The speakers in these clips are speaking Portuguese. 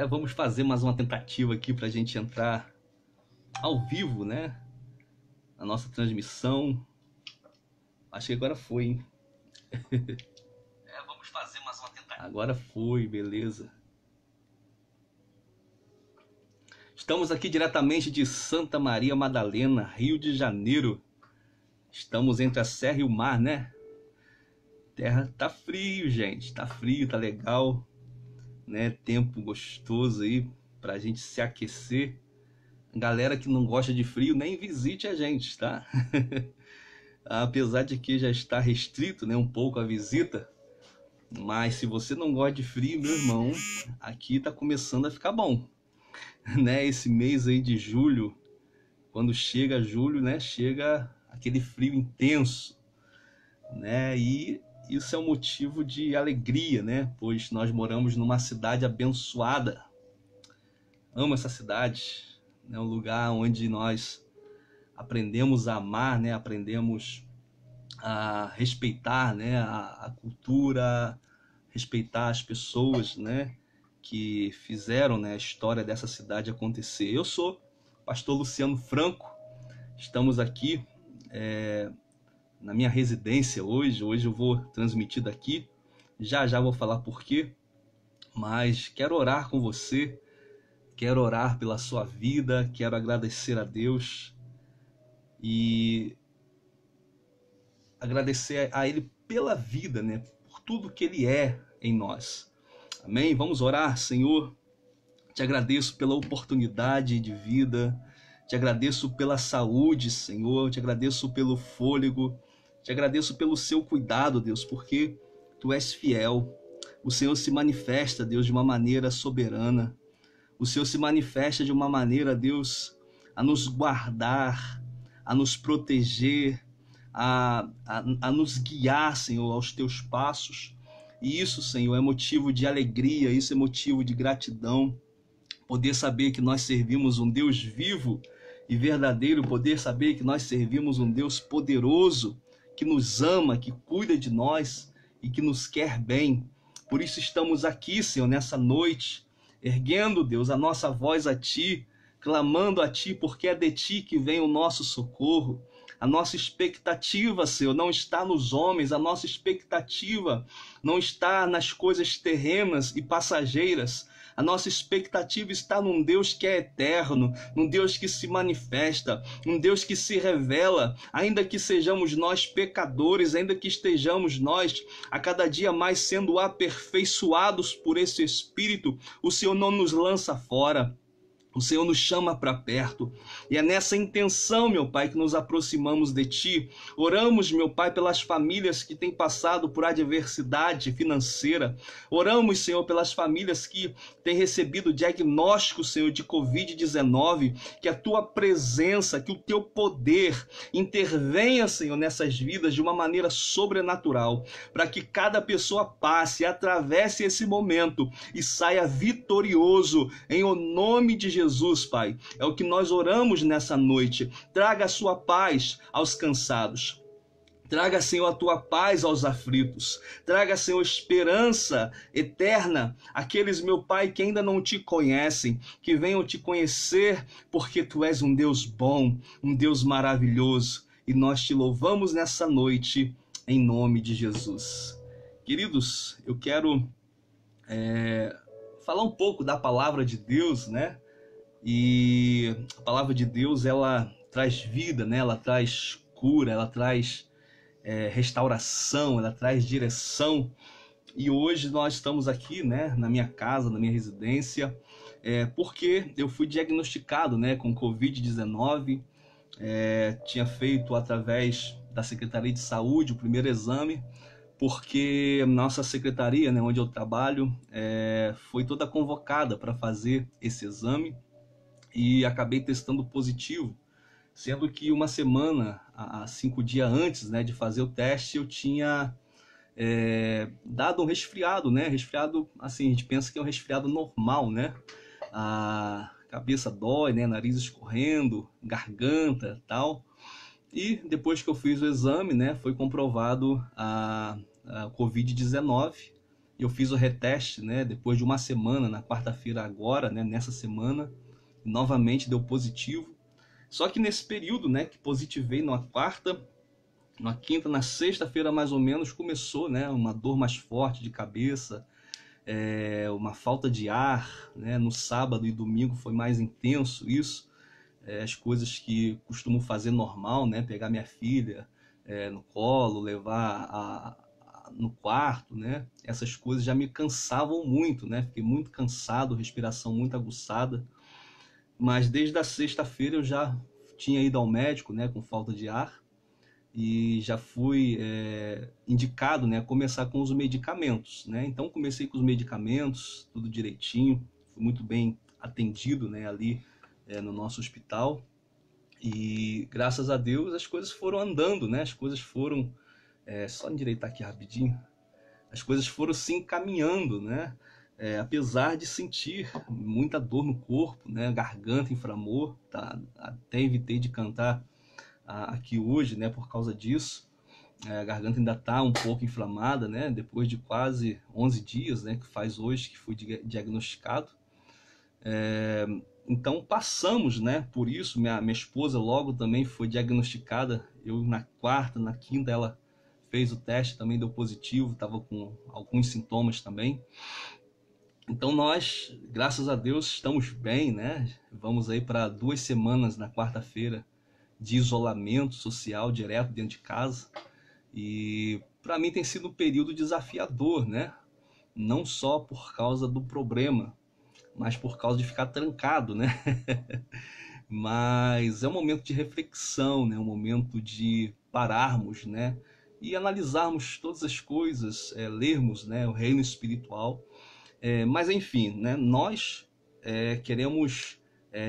Vamos fazer mais uma tentativa aqui para a gente entrar ao vivo, né? A nossa transmissão. Acho que agora foi, hein? Vamos fazer mais uma tentativa. Agora foi, beleza. Estamos aqui diretamente de Santa Maria Madalena, Rio de Janeiro. Estamos entre a serra e o mar, né? Terra tá frio, gente. Tá frio, tá legal, né? Tempo gostoso aí pra gente se aquecer. Galera que não gosta de frio, nem visite a gente, tá? Apesar de que já está restrito, né, um pouco a visita. Mas se você não gosta de frio, meu irmão, aqui tá começando a ficar bom. Né? Esse mês aí de julho, quando chega julho, né, chega aquele frio intenso, né? E isso é um motivo de alegria, né? Pois nós moramos numa cidade abençoada. Amo essa cidade, né? Um lugar onde nós aprendemos a amar, né? Aprendemos a respeitar, né? A cultura, respeitar as pessoas, né? Que fizeram, né, a história dessa cidade acontecer. Eu sou pastor Luciano Franco. Estamos aqui na minha residência hoje. Hoje eu vou transmitir daqui. Já vou falar por quê. Mas quero orar com você. Quero orar pela sua vida. Quero agradecer a Deus. E agradecer a Ele pela vida, né? Por tudo que Ele é em nós. Amém? Vamos orar, Senhor. Te agradeço pela oportunidade de vida. Te agradeço pela saúde, Senhor. Te agradeço pelo fôlego. Te agradeço pelo seu cuidado, Deus, porque Tu és fiel. O Senhor se manifesta, Deus, de uma maneira soberana. O Senhor se manifesta de uma maneira, Deus, a nos guardar, a nos proteger, a nos guiar, Senhor, aos Teus passos. E isso, Senhor, é motivo de alegria, isso é motivo de gratidão. Poder saber que nós servimos um Deus vivo e verdadeiro, poder saber que nós servimos um Deus poderoso, que nos ama, que cuida de nós e que nos quer bem. Por isso estamos aqui, Senhor, nessa noite, erguendo, Deus, a nossa voz a Ti, clamando a Ti, porque é de Ti que vem o nosso socorro. A nossa expectativa, Senhor, não está nos homens, a nossa expectativa não está nas coisas terrenas e passageiras. A nossa expectativa está num Deus que é eterno, num Deus que se manifesta, um Deus que se revela, ainda que sejamos nós pecadores, ainda que estejamos nós a cada dia mais sendo aperfeiçoados por esse Espírito, o Senhor não nos lança fora. O Senhor nos chama para perto, e é nessa intenção, meu Pai, que nos aproximamos de Ti. Oramos, meu Pai, pelas famílias que têm passado por adversidade financeira. Oramos, Senhor, pelas famílias que têm recebido diagnóstico, Senhor, de Covid-19, que a Tua presença, que o Teu poder intervenha, Senhor, nessas vidas de uma maneira sobrenatural, para que cada pessoa passe, atravesse esse momento e saia vitorioso, em o nome de Jesus, Pai. É o que nós oramos nessa noite. Traga a sua paz aos cansados. Traga, Senhor, a tua paz aos aflitos. Traga, Senhor, esperança eterna àqueles, meu Pai, que ainda não te conhecem, que venham te conhecer, porque tu és um Deus bom, um Deus maravilhoso. E nós te louvamos nessa noite, em nome de Jesus. Queridos, eu quero falar um pouco da palavra de Deus, né? E a palavra de Deus, ela traz vida, né? Ela traz cura, ela traz restauração, ela traz direção. E hoje nós estamos aqui, né, na minha casa, na minha residência, porque eu fui diagnosticado, né, com Covid-19. Tinha feito através da Secretaria de Saúde o primeiro exame, porque nossa secretaria, né, onde eu trabalho, foi toda convocada para fazer esse exame. E acabei testando positivo, sendo que uma semana, 5 dias antes, né, de fazer o teste, eu tinha dado um resfriado, né? Resfriado, assim, a gente pensa que é um resfriado normal, né? A cabeça dói, né? Nariz escorrendo, garganta, tal. E depois que eu fiz o exame, né, foi comprovado a Covid-19. Eu fiz o reteste, né, depois de uma semana, na quarta-feira agora, né, nessa semana, novamente deu positivo. Só que nesse período, né, que positivei na quarta, na quinta, na sexta-feira mais ou menos, começou, né, uma dor mais forte de cabeça, uma falta de ar, né, no sábado e domingo foi mais intenso isso. As coisas que costumo fazer normal, né, pegar minha filha no colo, levar no quarto, né, essas coisas já me cansavam muito, né, fiquei muito cansado, respiração muito aguçada. Mas desde a sexta-feira eu já tinha ido ao médico, né, com falta de ar, e já fui indicado, né, a começar com os medicamentos, né? Então comecei com os medicamentos, tudo direitinho, fui muito bem atendido, né, ali no nosso hospital, e graças a Deus as coisas foram andando, né? As coisas foram, só endireitar aqui rapidinho, as coisas foram se encaminhando, né? Apesar de sentir muita dor no corpo, né? Garganta inflamou, tá? Até evitei de cantar aqui hoje, né? Por causa disso. A garganta ainda está um pouco inflamada, né? Depois de quase 11 dias, né? Que faz hoje que fui diagnosticado. Então passamos, né? Por isso, minha esposa logo também foi diagnosticada. Eu na quarta, na quinta ela fez o teste, também deu positivo, estava com alguns sintomas também. Então nós, graças a Deus, estamos bem, né? Vamos aí para 2 semanas na quarta-feira de isolamento social direto dentro de casa. E para mim tem sido um período desafiador, né? Não só por causa do problema, mas por causa de ficar trancado, né? Mas é um momento de reflexão, né? Um momento de pararmos, né? E analisarmos todas as coisas, lermos, né? O reino espiritual. Mas enfim, né? Nós queremos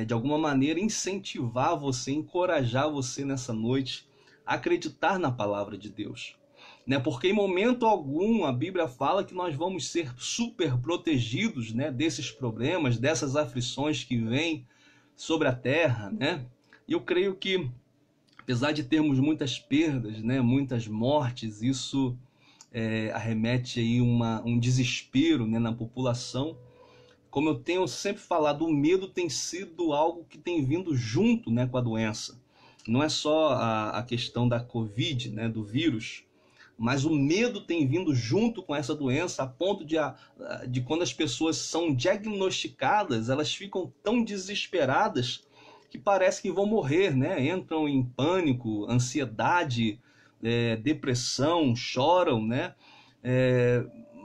de alguma maneira incentivar você, encorajar você nessa noite a acreditar na palavra de Deus, né? Porque em momento algum a Bíblia fala que nós vamos ser super protegidos, né, desses problemas, dessas aflições que vêm sobre a terra, né? E eu creio que apesar de termos muitas perdas, né, muitas mortes, isso arremete aí um desespero, né, na população. Como eu tenho sempre falado, o medo tem sido algo que tem vindo junto, né, com a doença. Não é só a questão da Covid, né, do vírus, mas o medo tem vindo junto com essa doença a ponto de quando as pessoas são diagnosticadas, elas ficam tão desesperadas que parece que vão morrer, né? Entram em pânico, ansiedade, depressão, choram, né?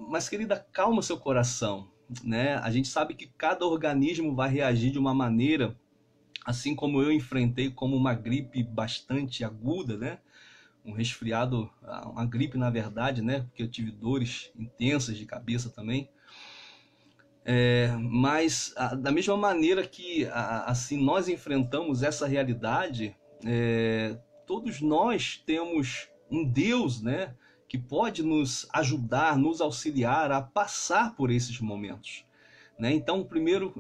Mas, querida, calma seu coração, né? A gente sabe que cada organismo vai reagir de uma maneira, assim como eu enfrentei como uma gripe bastante aguda, né? Um resfriado, uma gripe na verdade, né? Porque eu tive dores intensas de cabeça também. Mas da mesma maneira que assim nós enfrentamos essa realidade, todos nós temos um Deus, né, que pode nos ajudar, nos auxiliar a passar por esses momentos, né? Então, primeiro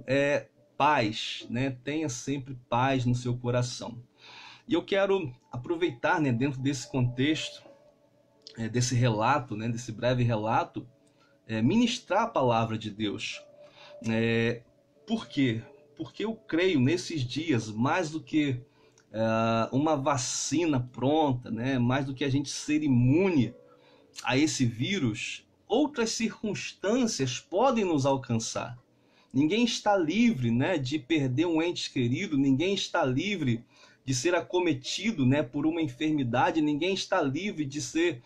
paz, né? Tenha sempre paz no seu coração. E eu quero aproveitar, né, dentro desse contexto, desse relato, né, desse breve relato, ministrar a palavra de Deus. Por quê? Porque eu creio nesses dias, mais do que uma vacina pronta, né? Mais do que a gente ser imune a esse vírus, outras circunstâncias podem nos alcançar. Ninguém está livre, né, de perder um ente querido, ninguém está livre de ser acometido, né, por uma enfermidade, ninguém está livre de ser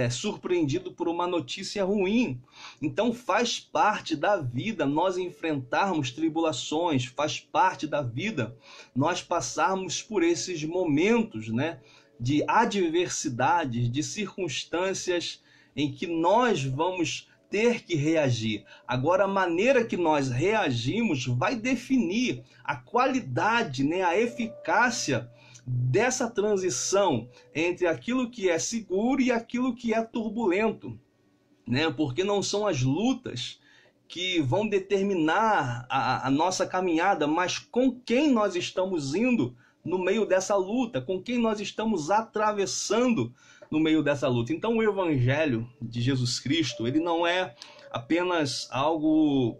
surpreendido por uma notícia ruim. Então faz parte da vida nós enfrentarmos tribulações, faz parte da vida nós passarmos por esses momentos, né, de adversidades, de circunstâncias em que nós vamos ter que reagir. Agora, a maneira que nós reagimos vai definir a qualidade, né, a eficácia dessa transição entre aquilo que é seguro e aquilo que é turbulento, né? Porque não são as lutas que vão determinar a nossa caminhada, mas com quem nós estamos indo no meio dessa luta, com quem nós estamos atravessando no meio dessa luta. Então o evangelho de Jesus Cristo, ele não é apenas algo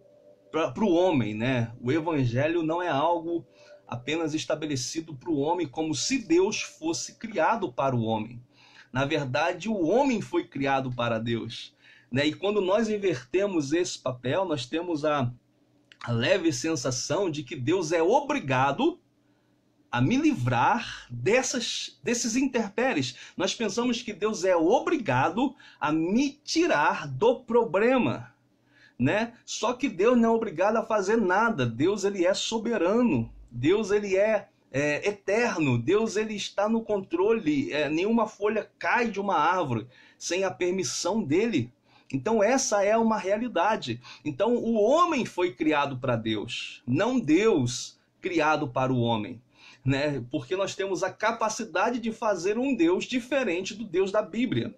para o homem, né? O evangelho não é algo apenas estabelecido para o homem, como se Deus fosse criado para o homem. Na verdade, o homem foi criado para Deus, né? E quando nós invertemos esse papel, nós temos a leve sensação de que Deus é obrigado a me livrar desses intempéries. Nós pensamos que Deus é obrigado a me tirar do problema, né? Só que Deus não é obrigado a fazer nada. Deus, ele é soberano. Deus, ele é eterno. Deus, ele está no controle. Nenhuma folha cai de uma árvore sem a permissão dele. Então essa é uma realidade. Então o homem foi criado para Deus, não Deus criado para o homem, né? Porque nós temos a capacidade de fazer um Deus diferente do Deus da Bíblia.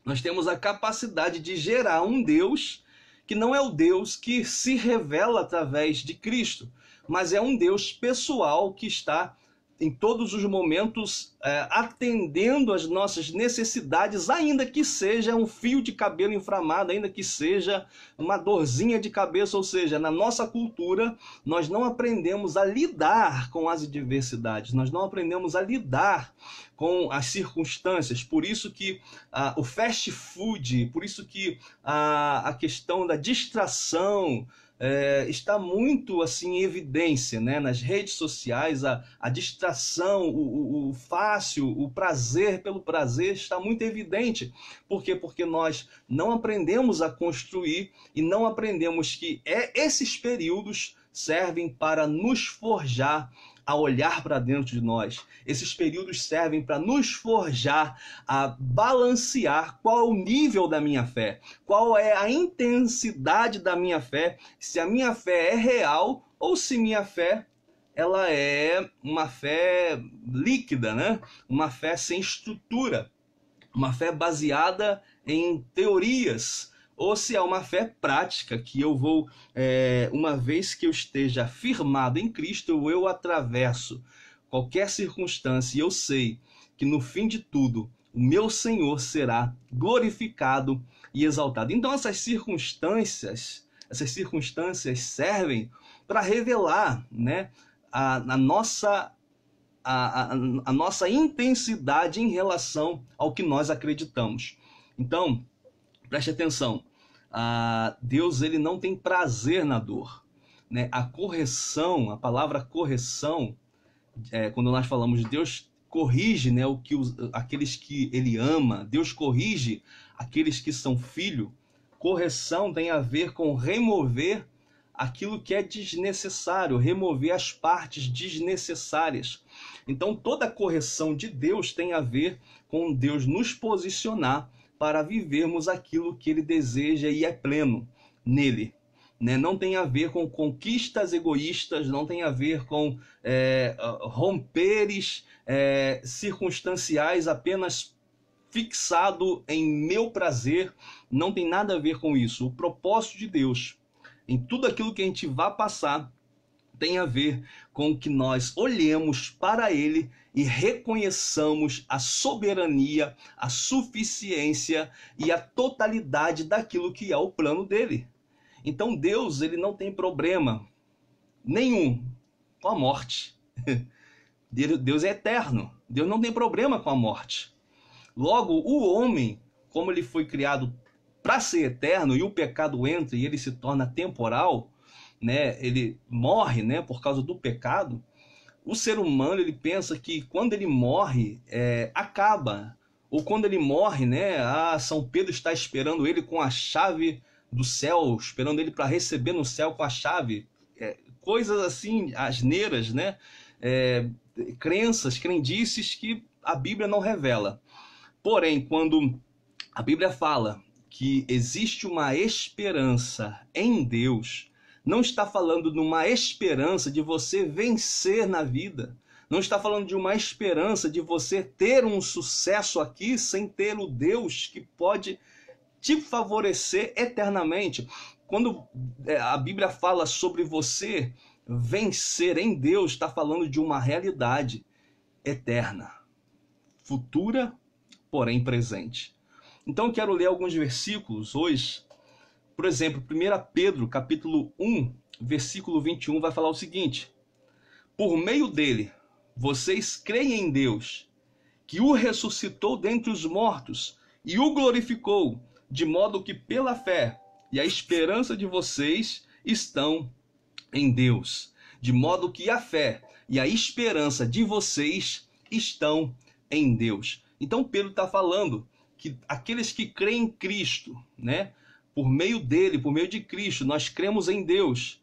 Nós temos a capacidade de gerar um Deus que não é o Deus que se revela através de Cristo, mas é um Deus pessoal que está em todos os momentos atendendo às nossas necessidades, ainda que seja um fio de cabelo inflamado, ainda que seja uma dorzinha de cabeça. Ou seja, na nossa cultura, nós não aprendemos a lidar com as adversidades, nós não aprendemos a lidar com as circunstâncias. Por isso que o fast food, por isso que a questão da distração está muito assim em evidência, né? Nas redes sociais, a distração, o fácil, o prazer pelo prazer está muito evidente. Por quê? Porque nós não aprendemos a construir e não aprendemos que esses períodos servem para nos forjar a olhar para dentro de nós. Esses períodos servem para nos forjar a balancear qual é o nível da minha fé, qual é a intensidade da minha fé, se a minha fé é real ou se minha fé ela é uma fé líquida, né? Uma fé sem estrutura, uma fé baseada em teorias, ou se é uma fé prática, que eu vou, uma vez que eu esteja firmado em Cristo, eu atravesso qualquer circunstância e eu sei que no fim de tudo, o meu Senhor será glorificado e exaltado. Então essas circunstâncias servem para revelar, né, a nossa intensidade em relação ao que nós acreditamos. Então, preste atenção, Deus ele não tem prazer na dor, né? A correção, a palavra correção, quando nós falamos de Deus, corrige, né, aqueles que ele ama, Deus corrige aqueles que são filhos. Correção tem a ver com remover aquilo que é desnecessário, remover as partes desnecessárias. Então toda correção de Deus tem a ver com Deus nos posicionar para vivermos aquilo que ele deseja e é pleno nele, né? Não tem a ver com conquistas egoístas, não tem a ver com romperes circunstanciais apenas fixado em meu prazer, não tem nada a ver com isso. O propósito de Deus em tudo aquilo que a gente vai passar tem a ver com que nós olhemos para ele e reconheçamos a soberania, a suficiência e a totalidade daquilo que é o plano dele. Então Deus, ele não tem problema nenhum com a morte. Deus é eterno. Deus não tem problema com a morte. Logo, o homem, como ele foi criado para ser eterno e o pecado entra e ele se torna temporal, né? Ele morre, né, por causa do pecado. O ser humano, ele pensa que quando ele morre, acaba. Ou quando ele morre, né, São Pedro está esperando ele com a chave do céu, esperando ele para receber no céu com a chave. Coisas assim, asneiras, né? Crendices que a Bíblia não revela. Porém, quando a Bíblia fala que existe uma esperança em Deus, não está falando de uma esperança de você vencer na vida. Não está falando de uma esperança de você ter um sucesso aqui sem ter o Deus que pode te favorecer eternamente. Quando a Bíblia fala sobre você vencer em Deus, está falando de uma realidade eterna, futura, porém presente. Então eu quero ler alguns versículos hoje. Por exemplo, 1 Pedro, capítulo 1, versículo 21, vai falar o seguinte: por meio dele, vocês creem em Deus, que o ressuscitou dentre os mortos e o glorificou, de modo que pela fé e a esperança de vocês estão em Deus. De modo que a fé e a esperança de vocês estão em Deus. Então Pedro está falando que aqueles que creem em Cristo, né? Por meio dele, por meio de Cristo, nós cremos em Deus.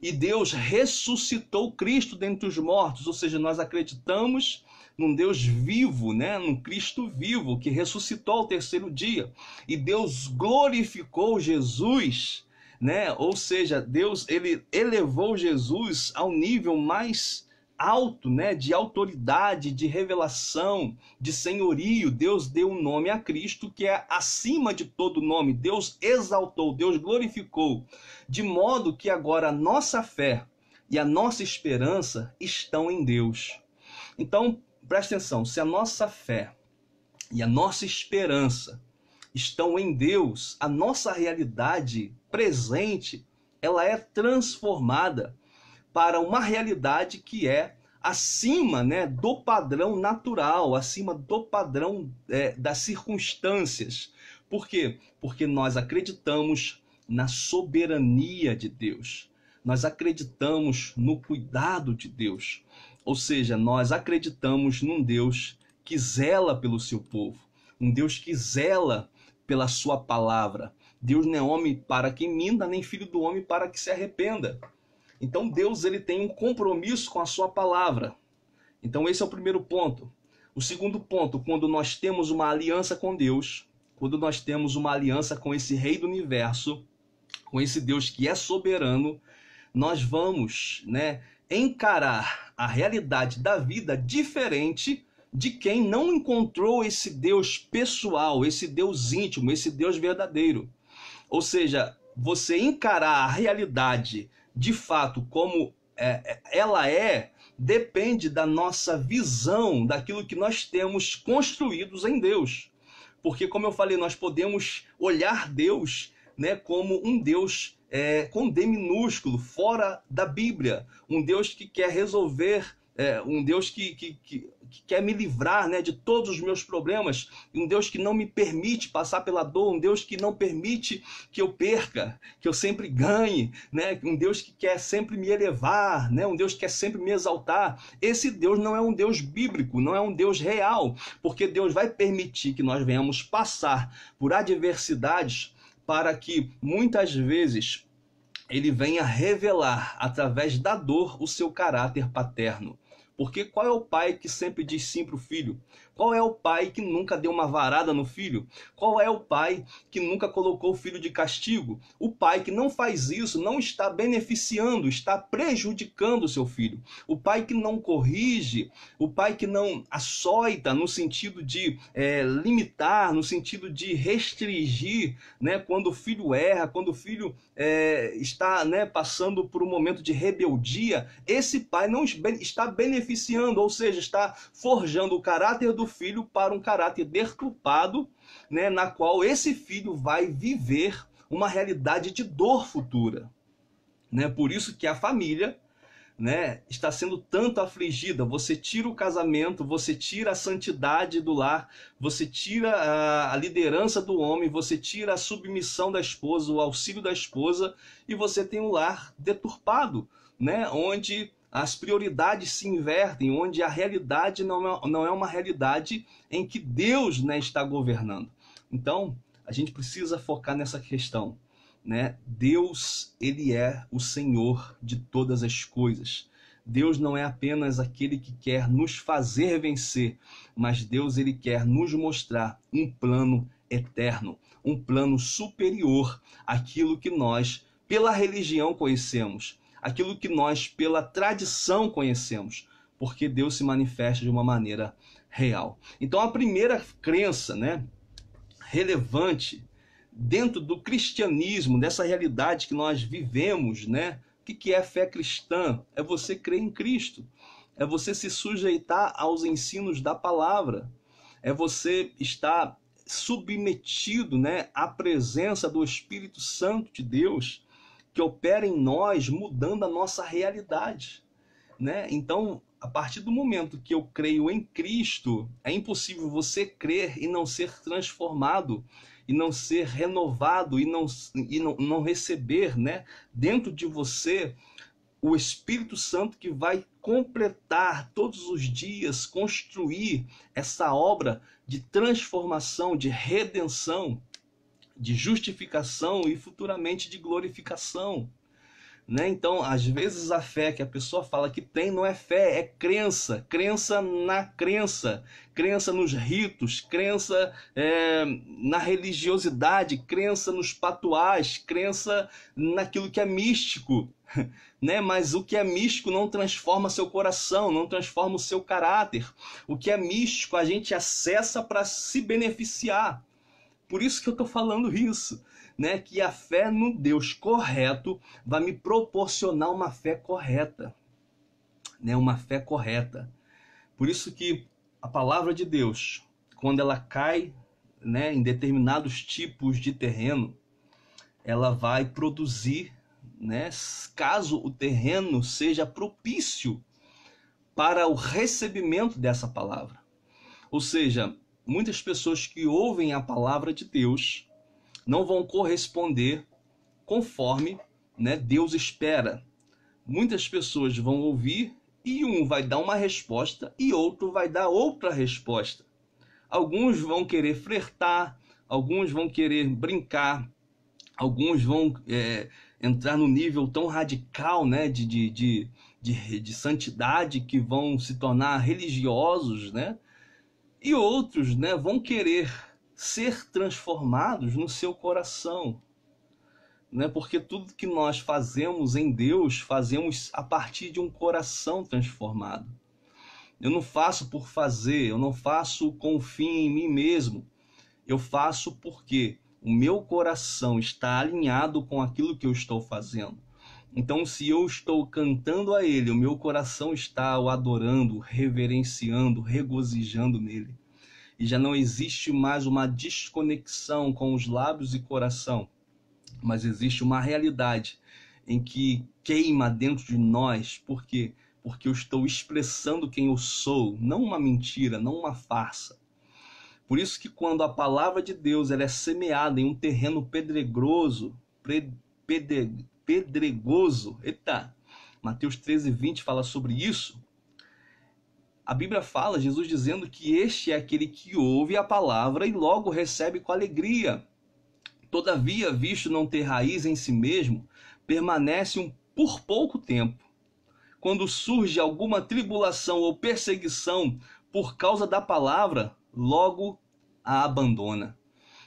E Deus ressuscitou Cristo dentre os mortos, ou seja, nós acreditamos num Deus vivo, né? Num Cristo vivo que ressuscitou ao terceiro dia. E Deus glorificou Jesus, né? Ou seja, Deus ele elevou Jesus ao nível mais alto, né? De autoridade, de revelação, de senhorio. Deus deu um nome a Cristo que é acima de todo nome. Deus exaltou, Deus glorificou, de modo que agora a nossa fé e a nossa esperança estão em Deus. Então, presta atenção, se a nossa fé e a nossa esperança estão em Deus, a nossa realidade presente, ela é transformada para uma realidade que é acima, né, do padrão natural, acima do padrão das circunstâncias. Por quê? Porque nós acreditamos na soberania de Deus. Nós acreditamos no cuidado de Deus. Ou seja, nós acreditamos num Deus que zela pelo seu povo, um Deus que zela pela sua palavra. Deus não é homem para que minta, nem filho do homem para que se arrependa. Então Deus ele tem um compromisso com a sua palavra. Então esse é o primeiro ponto. O segundo ponto, quando nós temos uma aliança com Deus, quando nós temos uma aliança com esse Rei do Universo, com esse Deus que é soberano, nós vamos, né, encarar a realidade da vida diferente de quem não encontrou esse Deus pessoal, esse Deus íntimo, esse Deus verdadeiro. Ou seja, você encarar a realidade de fato como ela depende da nossa visão, daquilo que nós temos construídos em Deus. Porque, como eu falei, nós podemos olhar Deus, né, como um Deus com D minúsculo, fora da Bíblia. Um Deus que quer resolver, um Deus que quer me livrar, né, de todos os meus problemas, um Deus que não me permite passar pela dor, um Deus que não permite que eu perca, que eu sempre ganhe, né, um Deus que quer sempre me elevar, né, um Deus que quer sempre me exaltar. Esse Deus não é um Deus bíblico, não é um Deus real, porque Deus vai permitir que nós venhamos passar por adversidades para que muitas vezes ele venha revelar através da dor o seu caráter paterno. Porque qual é o pai que sempre diz sim para o filho? Qual é o pai que nunca deu uma varada no filho? Qual é o pai que nunca colocou o filho de castigo? O pai que não faz isso não está beneficiando, está prejudicando o seu filho. O pai que não corrige, o pai que não açoita no sentido de limitar, no sentido de restringir, né, quando o filho erra, quando o filho está, né, passando por um momento de rebeldia, esse pai não está beneficiando, ou seja, está forjando o caráter do filho para um caráter deturpado, né, na qual esse filho vai viver uma realidade de dor futura, né? Por isso que a família, né, está sendo tanto afligida. Você tira o casamento, você tira a santidade do lar, você tira a liderança do homem, você tira a submissão da esposa, o auxílio da esposa, e você tem um lar deturpado, né, onde as prioridades se invertem, onde a realidade não é uma realidade em que Deus, né, está governando. Então, a gente precisa focar nessa questão, né? Deus, ele é o Senhor de todas as coisas. Deus não é apenas aquele que quer nos fazer vencer, mas Deus, ele quer nos mostrar um plano eterno, um plano superior àquilo que nós, pela religião, conhecemos, aquilo que nós, pela tradição, conhecemos, porque Deus se manifesta de uma maneira real. Então, a primeira crença, né, relevante dentro do cristianismo, dessa realidade que nós vivemos, né? O que é fé cristã? É você crer em Cristo, é você se sujeitar aos ensinos da palavra, é você estar submetido, né, à presença do Espírito Santo de Deus, que opera em nós, mudando a nossa realidade, né? Então, a partir do momento que eu creio em Cristo, é impossível você crer e não ser transformado, e não ser renovado, e não receber, né, dentro de você o Espírito Santo, que vai completar todos os dias, construir essa obra de transformação, de redenção, de justificação e futuramente de glorificação, né? Então, às vezes a fé que a pessoa fala que tem não é fé, é crença, crença nos ritos, crença na religiosidade, crença nos patuás, crença naquilo que é místico, né? Mas o que é místico não transforma seu coração, não transforma o seu caráter. O que é místico a gente acessa para se beneficiar. Por isso que eu estou falando isso, né? Que a fé no Deus correto vai me proporcionar uma fé correta, né? Uma fé correta. Por isso que a palavra de Deus, quando ela cai, né, em determinados tipos de terreno, ela vai produzir, né, caso o terreno seja propício para o recebimento dessa palavra. Ou seja, muitas pessoas que ouvem a palavra de Deus não vão corresponder conforme, né, Deus espera. Muitas pessoas vão ouvir e um vai dar uma resposta e outro vai dar outra resposta. Alguns vão querer flertar, alguns vão querer brincar, alguns vão entrar no nível tão radical, né, de santidade, que vão se tornar religiosos, né? E outros, né, vão querer ser transformados no seu coração, né? Porque tudo que nós fazemos em Deus, fazemos a partir de um coração transformado. Eu não faço por fazer, eu não faço com fim em mim mesmo. Eu faço porque o meu coração está alinhado com aquilo que eu estou fazendo. Então, se eu estou cantando a Ele, o meu coração está o adorando, reverenciando, regozijando nele. E já não existe mais uma desconexão com os lábios e coração, mas existe uma realidade em que queima dentro de nós. Por quê? Porque eu estou expressando quem eu sou, não uma mentira, não uma farsa. Por isso que quando a palavra de Deus ela é semeada em um terreno pedregoso, Mateus 13:20 fala sobre isso. A Bíblia fala, Jesus dizendo que este é aquele que ouve a palavra e logo recebe com alegria. Todavia, visto não ter raiz em si mesmo, permanece por pouco tempo. Quando surge alguma tribulação ou perseguição por causa da palavra, logo a abandona.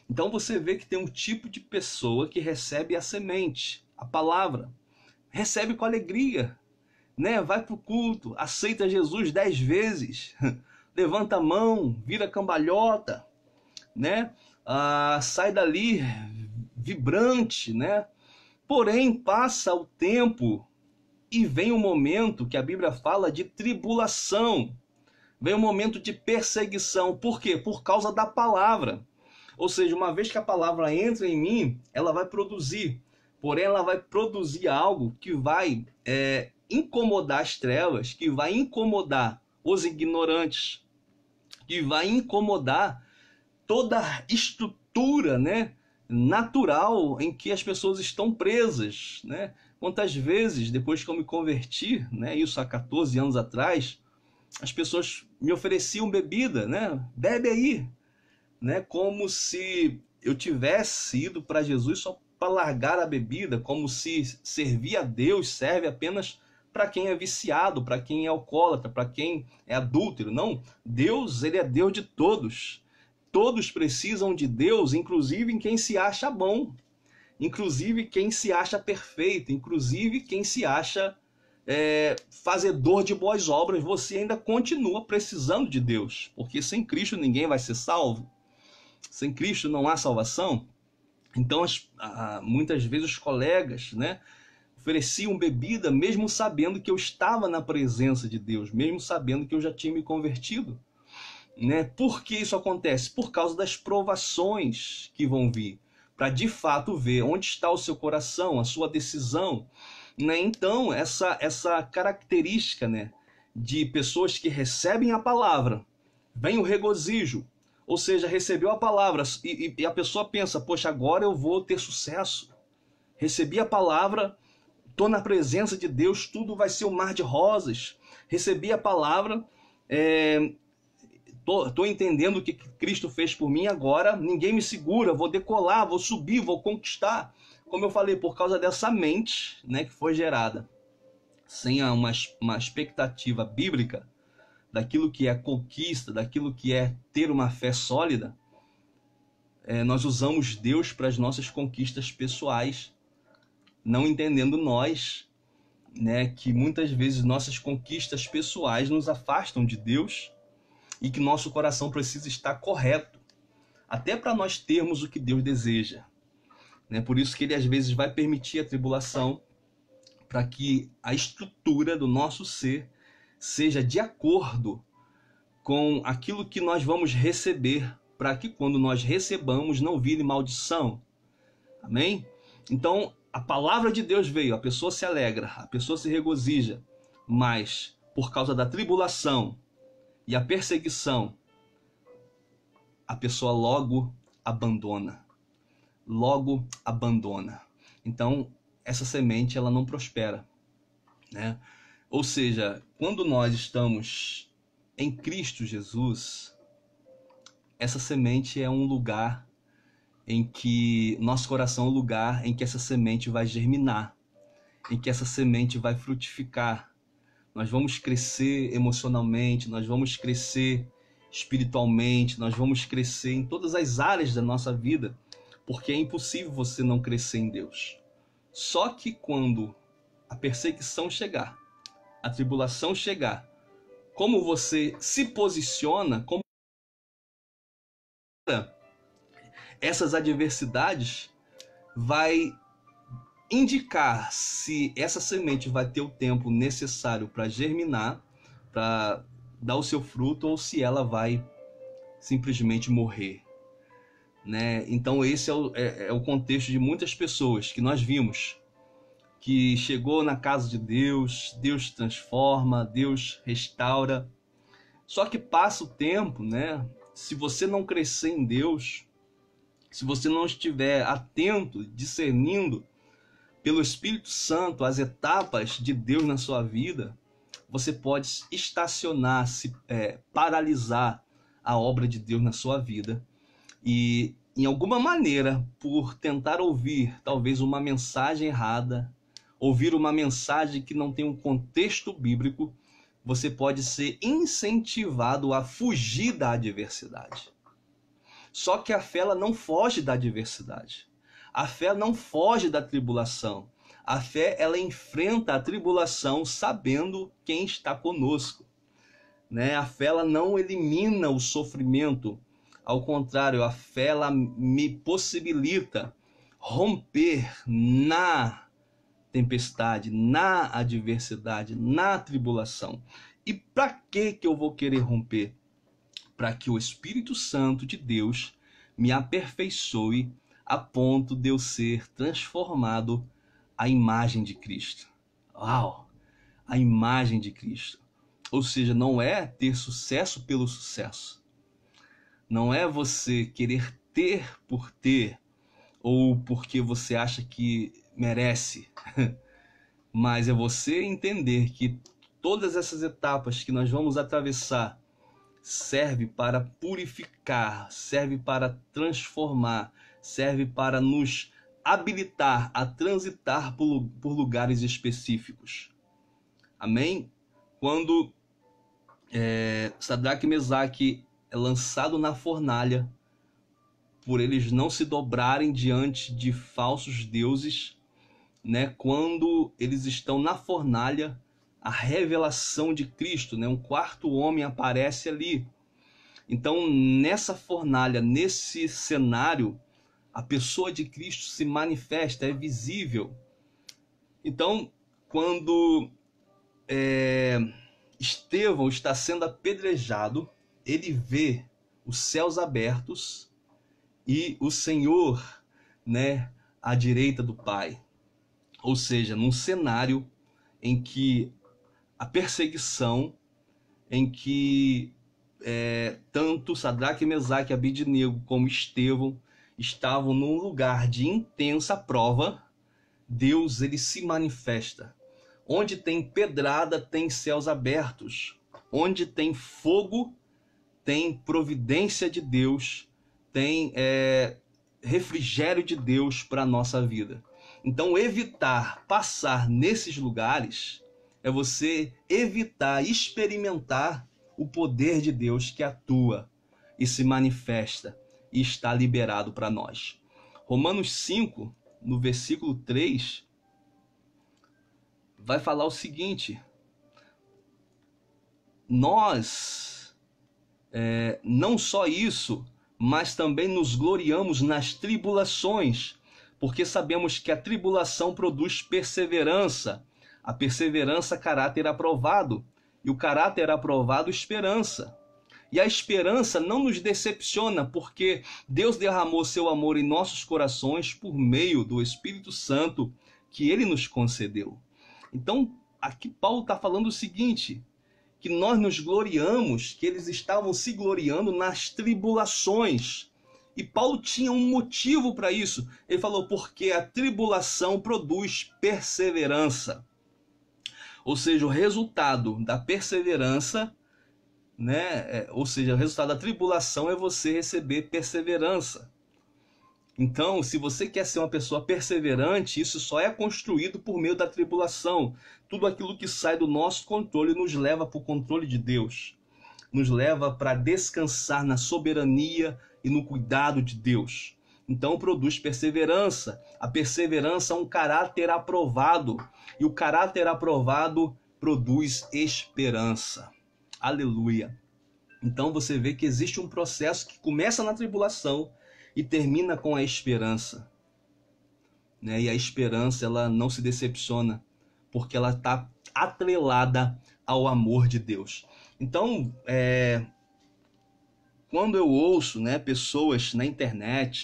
Então você vê que tem um tipo de pessoa que recebe a semente, a palavra, recebe com alegria, né? Vai para o culto, aceita Jesus 10 vezes, levanta a mão, vira cambalhota, né? Sai dali vibrante, né? Porém, passa o tempo e vem um momento que a Bíblia fala de tribulação, vem um momento de perseguição. Por quê? Por causa da palavra. Ou seja, uma vez que a palavra entra em mim, ela vai produzir. Porém, ela vai produzir algo que vai incomodar as trevas, que vai incomodar os ignorantes, que vai incomodar toda a estrutura, né, natural em que as pessoas estão presas, né? Quantas vezes, depois que eu me converti, né, isso há 14 anos atrás, as pessoas me ofereciam bebida, né? Bebe aí, né? Como se eu tivesse ido para Jesus só para largar a bebida, como se servir a Deus serve apenas para quem é viciado, para quem é alcoólatra, para quem é adúltero. Não, Deus, ele é Deus de todos. Todos precisam de Deus, inclusive em quem se acha bom, inclusive quem se acha perfeito, inclusive quem se acha fazedor de boas obras. Você ainda continua precisando de Deus, porque sem Cristo ninguém vai ser salvo. Sem Cristo não há salvação. Então, muitas vezes os colegas, né, ofereciam bebida, mesmo sabendo que eu estava na presença de Deus, mesmo sabendo que eu já tinha me convertido. né? Por que isso acontece? Por causa das provações que vão vir, para de fato ver onde está o seu coração, a sua decisão, né? Então, essa característica, né, de pessoas que recebem a palavra, vem o regozijo, ou seja, recebeu a palavra e a pessoa pensa, poxa, agora eu vou ter sucesso. Recebi a palavra, estou na presença de Deus, tudo vai ser um mar de rosas. Recebi a palavra, tô entendendo o que Cristo fez por mim agora, ninguém me segura, vou decolar, vou subir, vou conquistar. Como eu falei, por causa dessa mente, né, que foi gerada sem uma expectativa bíblica daquilo que é conquista, daquilo que é ter uma fé sólida, nós usamos Deus para as nossas conquistas pessoais, não entendendo nós, né, que muitas vezes nossas conquistas pessoais nos afastam de Deus e que nosso coração precisa estar correto, até para nós termos o que Deus deseja. Né? Por isso que Ele às vezes vai permitir a tribulação, para que a estrutura do nosso ser seja de acordo com aquilo que nós vamos receber, para que quando nós recebamos não vire maldição. Amém? Então, a palavra de Deus veio, a pessoa se alegra, a pessoa se regozija, mas por causa da tribulação e a perseguição, a pessoa logo abandona. Logo abandona. Então, essa semente ela não prospera, né? Ou seja, quando nós estamos em Cristo Jesus, essa semente é um lugar em que nosso coração é um lugar em que essa semente vai germinar, em que essa semente vai frutificar. Nós vamos crescer emocionalmente, nós vamos crescer espiritualmente, nós vamos crescer em todas as áreas da nossa vida, porque é impossível você não crescer em Deus. Só que quando a perseguição chegar, a tribulação chegar, como você se posiciona, como essas adversidades vai indicar se essa semente vai ter o tempo necessário para germinar, para dar o seu fruto, ou se ela vai simplesmente morrer. Né? Então esse é o contexto de muitas pessoas que nós vimos, que chegou na casa de Deus, Deus transforma, Deus restaura. Só que passa o tempo, né? Se você não crescer em Deus, se você não estiver atento, discernindo pelo Espírito Santo as etapas de Deus na sua vida, você pode estacionar, paralisar a obra de Deus na sua vida. E, em alguma maneira, por tentar ouvir talvez uma mensagem errada, ouvir uma mensagem que não tem um contexto bíblico, você pode ser incentivado a fugir da adversidade. Só que a fé ela não foge da adversidade. A fé não foge da tribulação. A fé ela enfrenta a tribulação sabendo quem está conosco. Né? A fé ela não elimina o sofrimento. Ao contrário, a fé ela me possibilita romper na tempestade, na adversidade, na tribulação. E para que eu vou querer romper? Para que o Espírito Santo de Deus me aperfeiçoe a ponto de eu ser transformado à imagem de Cristo. Uau! A imagem de Cristo. Ou seja, não é ter sucesso pelo sucesso. Não é você querer ter por ter, ou porque você acha que merece. Mas é você entender que todas essas etapas que nós vamos atravessar serve para purificar, serve para transformar, serve para nos habilitar a transitar por lugares específicos. Amém? Quando Sadraque e Mesaque é lançado na fornalha, por eles não se dobrarem diante de falsos deuses, né? Quando eles estão na fornalha, a revelação de Cristo, né? Um quarto homem aparece ali. Então, nessa fornalha, nesse cenário, a pessoa de Cristo se manifesta, é visível. Então, quando Estevão está sendo apedrejado, ele vê os céus abertos e o Senhor, né, à direita do Pai. Ou seja, num cenário em que a perseguição, em que tanto Sadraque, Mesaque, Abidnego como Estevão estavam num lugar de intensa prova, Deus ele se manifesta. Onde tem pedrada, tem céus abertos. Onde tem fogo, tem providência de Deus, tem refrigério de Deus para a nossa vida. Então, evitar passar nesses lugares é você evitar experimentar o poder de Deus que atua e se manifesta e está liberado para nós. Romanos 5, no versículo 3, vai falar o seguinte: nós, não só isso, mas também nos gloriamos nas tribulações, porque sabemos que a tribulação produz perseverança, a perseverança, caráter aprovado, e o caráter aprovado, esperança. E a esperança não nos decepciona, porque Deus derramou seu amor em nossos corações por meio do Espírito Santo que ele nos concedeu. Então, aqui Paulo está falando o seguinte, que nós nos gloriamos, que eles estavam se gloriando nas tribulações. E Paulo tinha um motivo para isso. Ele falou, porque a tribulação produz perseverança. Ou seja, o resultado da perseverança, né? Ou seja, o resultado da tribulação é você receber perseverança. Então, se você quer ser uma pessoa perseverante, isso só é construído por meio da tribulação. Tudo aquilo que sai do nosso controle nos leva para o controle de Deus. Nos leva para descansar na soberania e no cuidado de Deus. Então, produz perseverança. A perseverança é um caráter aprovado. E o caráter aprovado produz esperança. Aleluia. Então, você vê que existe um processo que começa na tribulação e termina com a esperança, né? E a esperança, ela não se decepciona, porque ela está atrelada ao amor de Deus. Então, quando eu ouço, né, pessoas na internet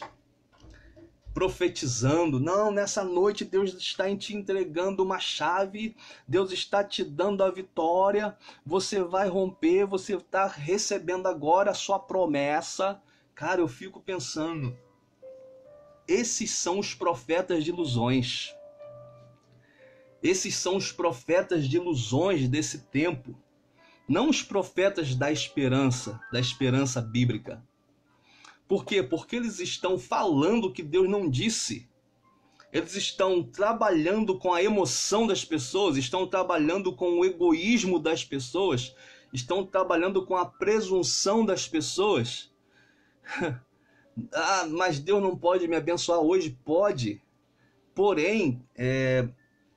profetizando, não, nessa noite Deus está te entregando uma chave, Deus está te dando a vitória, você vai romper, você está recebendo agora a sua promessa. Cara, eu fico pensando, esses são os profetas de ilusões. Esses são os profetas de ilusões desse tempo. Não os profetas da esperança bíblica. Por quê? Porque eles estão falando o que Deus não disse. Eles estão trabalhando com a emoção das pessoas, estão trabalhando com o egoísmo das pessoas, estão trabalhando com a presunção das pessoas. Ah, mas Deus não pode me abençoar hoje? Pode. Porém,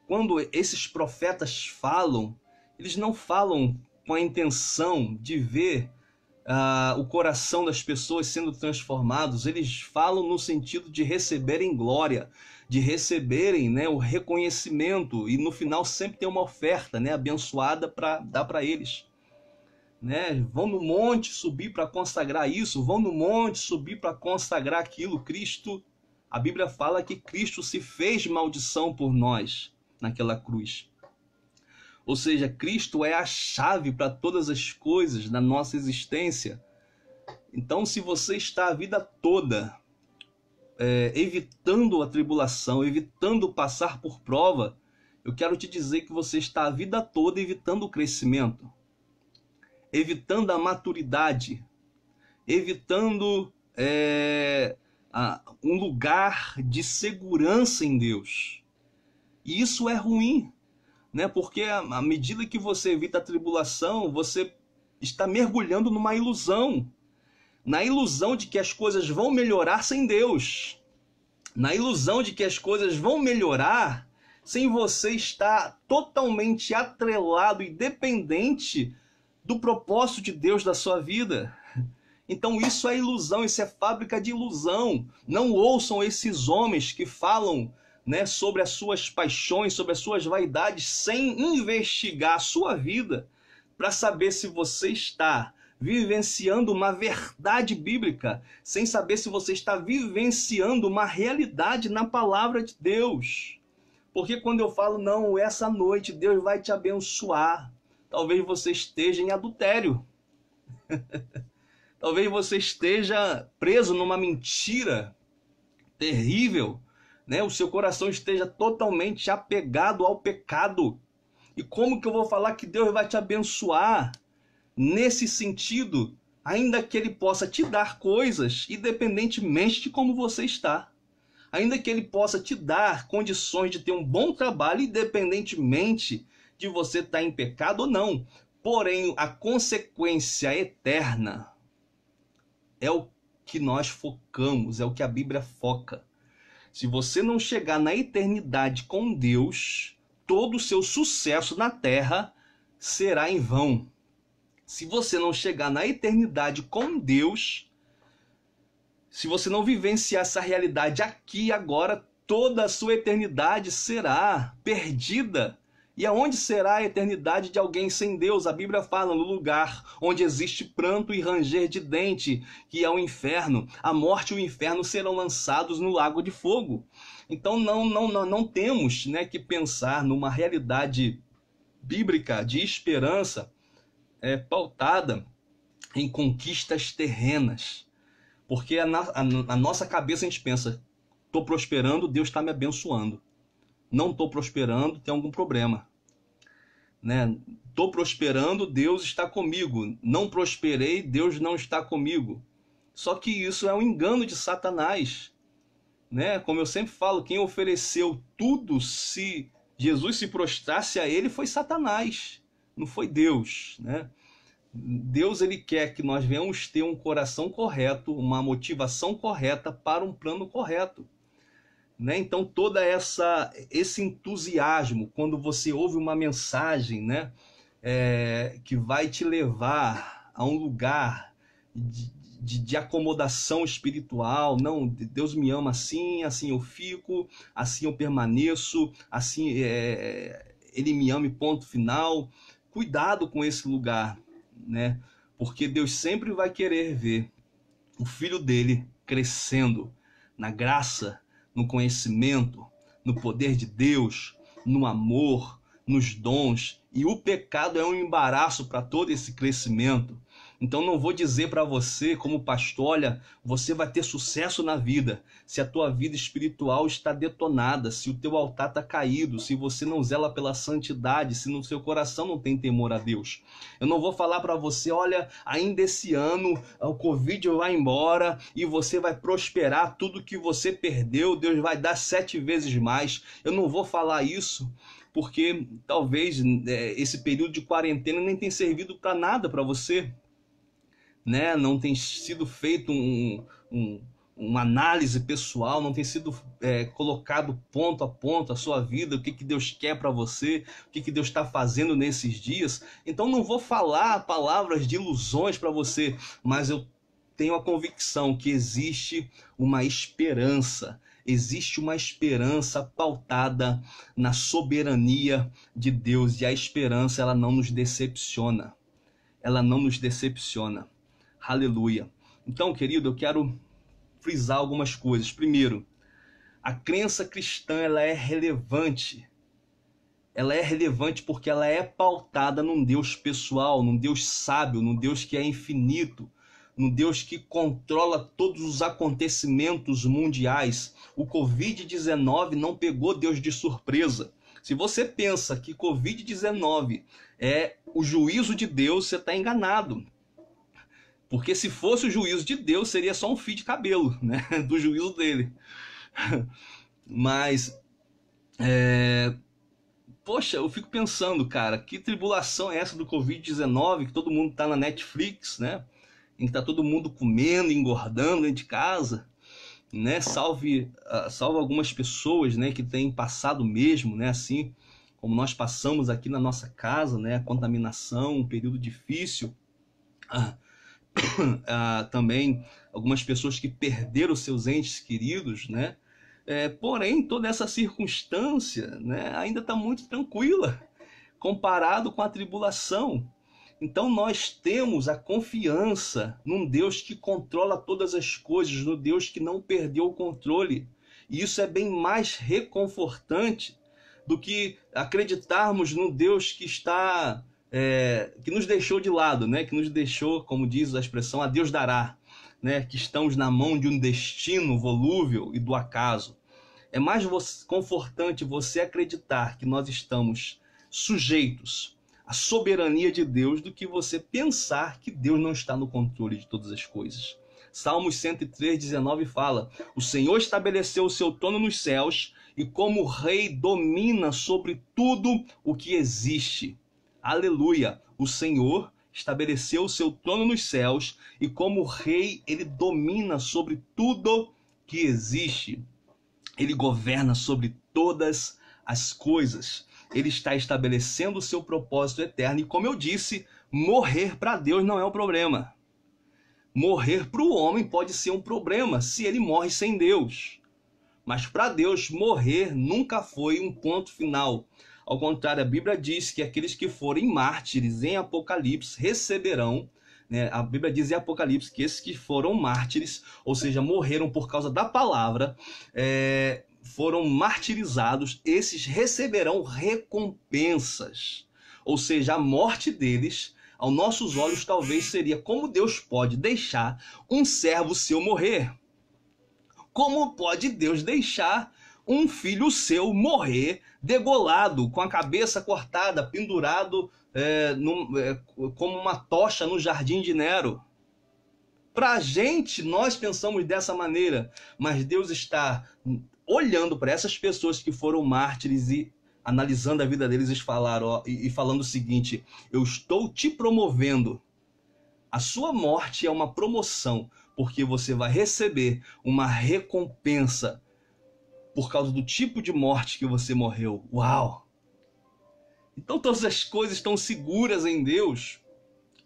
quando esses profetas falam, eles não falam com a intenção de ver o coração das pessoas sendo transformados. Eles falam no sentido de receberem glória, de receberem, né, o reconhecimento, e no final sempre tem uma oferta, né, abençoada para dar para eles. Né? Vão no monte subir para consagrar isso, vão no monte subir para consagrar aquilo. Cristo, a Bíblia fala que Cristo se fez maldição por nós naquela cruz. Ou seja, Cristo é a chave para todas as coisas da nossa existência. Então, se você está a vida toda evitando a tribulação, evitando passar por prova, eu quero te dizer que você está a vida toda evitando o crescimento, evitando a maturidade, evitando um lugar de segurança em Deus. E isso é ruim, né? Porque à medida que você evita a tribulação, você está mergulhando numa ilusão. Na ilusão de que as coisas vão melhorar sem Deus. Na ilusão de que as coisas vão melhorar sem você estar totalmente atrelado e dependente do propósito de Deus da sua vida. Então isso é ilusão, isso é fábrica de ilusão. Não ouçam esses homens que falam, né, sobre as suas paixões, sobre as suas vaidades, sem investigar a sua vida para saber se você está vivenciando uma verdade bíblica, sem saber se você está vivenciando uma realidade na palavra de Deus. Porque quando eu falo, não, essa noite Deus vai te abençoar, talvez você esteja em adultério. Talvez você esteja preso numa mentira terrível, né? O seu coração esteja totalmente apegado ao pecado. E como que eu vou falar que Deus vai te abençoar nesse sentido, ainda que Ele possa te dar coisas, independentemente de como você está? Ainda que Ele possa te dar condições de ter um bom trabalho, independentemente de você estar em pecado ou não. Porém, a consequência eterna é o que nós focamos, é o que a Bíblia foca. Se você não chegar na eternidade com Deus, todo o seu sucesso na terra será em vão. Se você não chegar na eternidade com Deus, se você não vivenciar essa realidade aqui e agora, toda a sua eternidade será perdida. E aonde será a eternidade de alguém sem Deus? A Bíblia fala no lugar onde existe pranto e ranger de dente, que é o inferno. A morte e o inferno serão lançados no lago de fogo. Então não temos, né, que pensar numa realidade bíblica de esperança pautada em conquistas terrenas. Porque a nossa cabeça a gente pensa, estou prosperando, Deus está me abençoando. Não estou prosperando, tem algum problema. Né? Estou prosperando, Deus está comigo. Não prosperei, Deus não está comigo. Só que isso é um engano de Satanás. Né? Como eu sempre falo, quem ofereceu tudo se Jesus se prostrasse a ele foi Satanás, não foi Deus. Né? Deus, ele quer que nós venhamos ter um coração correto, uma motivação correta para um plano correto. Né? Então todo esse entusiasmo quando você ouve uma mensagem, né, que vai te levar a um lugar de acomodação espiritual, não, Deus me ama assim, assim eu fico, assim eu permaneço, assim Ele me ama e ponto final. Cuidado com esse lugar, né? Porque Deus sempre vai querer ver o filho dele crescendo na graça, no conhecimento, no poder de Deus, no amor, nos dons. E o pecado é um embaraço para todo esse crescimento. Então não vou dizer para você, como pastor, olha, você vai ter sucesso na vida se a tua vida espiritual está detonada, se o teu altar está caído, se você não zela pela santidade, se no seu coração não tem temor a Deus. Eu não vou falar para você, olha, ainda esse ano o Covid vai embora e você vai prosperar, tudo que você perdeu, Deus vai dar 7 vezes mais. Eu não vou falar isso, porque talvez esse período de quarentena nem tenha servido para nada para você. Né? Não tem sido feito uma análise pessoal, não tem sido colocado ponto a ponto a sua vida, o que Deus quer para você, o que Deus está fazendo nesses dias. Então não vou falar palavras de ilusões para você, mas eu tenho a convicção que existe uma esperança pautada na soberania de Deus, e a esperança ela não nos decepciona. Ela não nos decepciona. Aleluia. Então, querido, eu quero frisar algumas coisas. Primeiro, a crença cristã ela é relevante. Ela é relevante porque ela é pautada num Deus pessoal, num Deus sábio, num Deus que é infinito, num Deus que controla todos os acontecimentos mundiais. O Covid-19 não pegou Deus de surpresa. Se você pensa que Covid-19 é o juízo de Deus, você está enganado. Porque se fosse o juízo de Deus, seria só um fio de cabelo, né? Do juízo dele. Mas, poxa, eu fico pensando, cara, que tribulação é essa do Covid-19, que todo mundo está na Netflix, né? Em que está todo mundo comendo, engordando dentro de casa, né? Salve algumas pessoas, né, que têm passado mesmo, né, assim como nós passamos aqui na nossa casa, né? A contaminação, um período difícil. Também algumas pessoas que perderam seus entes queridos, né? Porém, toda essa circunstância, né, ainda está muito tranquila comparado com a tribulação. Então nós temos a confiança num Deus que controla todas as coisas, no Deus que não perdeu o controle. E isso é bem mais reconfortante do que acreditarmos num Deus que está que nos deixou de lado, né? Que nos deixou, como diz a expressão, a Deus dará, né? Que estamos na mão de um destino volúvel e do acaso. É mais confortante você acreditar que nós estamos sujeitos à soberania de Deus do que você pensar que Deus não está no controle de todas as coisas. Salmos 103:19 fala: o Senhor estabeleceu o seu trono nos céus e como rei domina sobre tudo o que existe. Aleluia! O Senhor estabeleceu o seu trono nos céus e como rei ele domina sobre tudo que existe. Ele governa sobre todas as coisas. Ele está estabelecendo o seu propósito eterno. E como eu disse, morrer para Deus não é um problema. Morrer para o homem pode ser um problema se ele morre sem Deus. Mas para Deus, morrer nunca foi um ponto final. Ao contrário, a Bíblia diz que aqueles que forem mártires em Apocalipse receberão, né? A Bíblia diz em Apocalipse que esses que foram mártires, ou seja, morreram por causa da palavra, foram martirizados, esses receberão recompensas. Ou seja, a morte deles, aos nossos olhos, talvez seria: como Deus pode deixar um servo seu morrer? Como pode Deus deixar um filho seu morrer degolado, com a cabeça cortada, pendurado como uma tocha no jardim de Nero? Para a gente, nós pensamos dessa maneira, mas Deus está olhando para essas pessoas que foram mártires e analisando a vida deles e falando o seguinte: eu estou te promovendo. A sua morte é uma promoção, porque você vai receber uma recompensa por causa do tipo de morte que você morreu. Uau! Então todas as coisas estão seguras em Deus.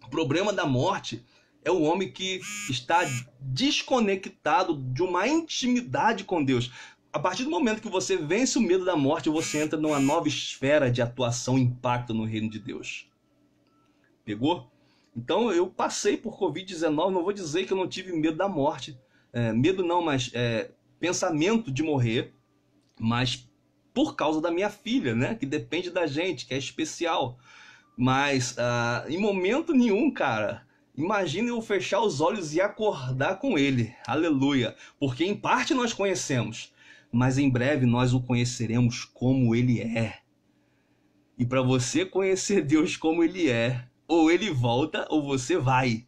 O problema da morte é o homem que está desconectado de uma intimidade com Deus. A partir do momento que você vence o medo da morte, você entra numa nova esfera de atuação e impacto no reino de Deus. Pegou? Então eu passei por Covid-19, não vou dizer que eu não tive medo da morte. Medo não, mas pensamento de morrer. Mas por causa da minha filha, né? Que depende da gente, que é especial. Mas em momento nenhum, cara, imagina eu fechar os olhos e acordar com ele. Aleluia! Porque em parte nós conhecemos, mas em breve nós o conheceremos como ele é. E para você conhecer Deus como ele é, ou ele volta ou você vai.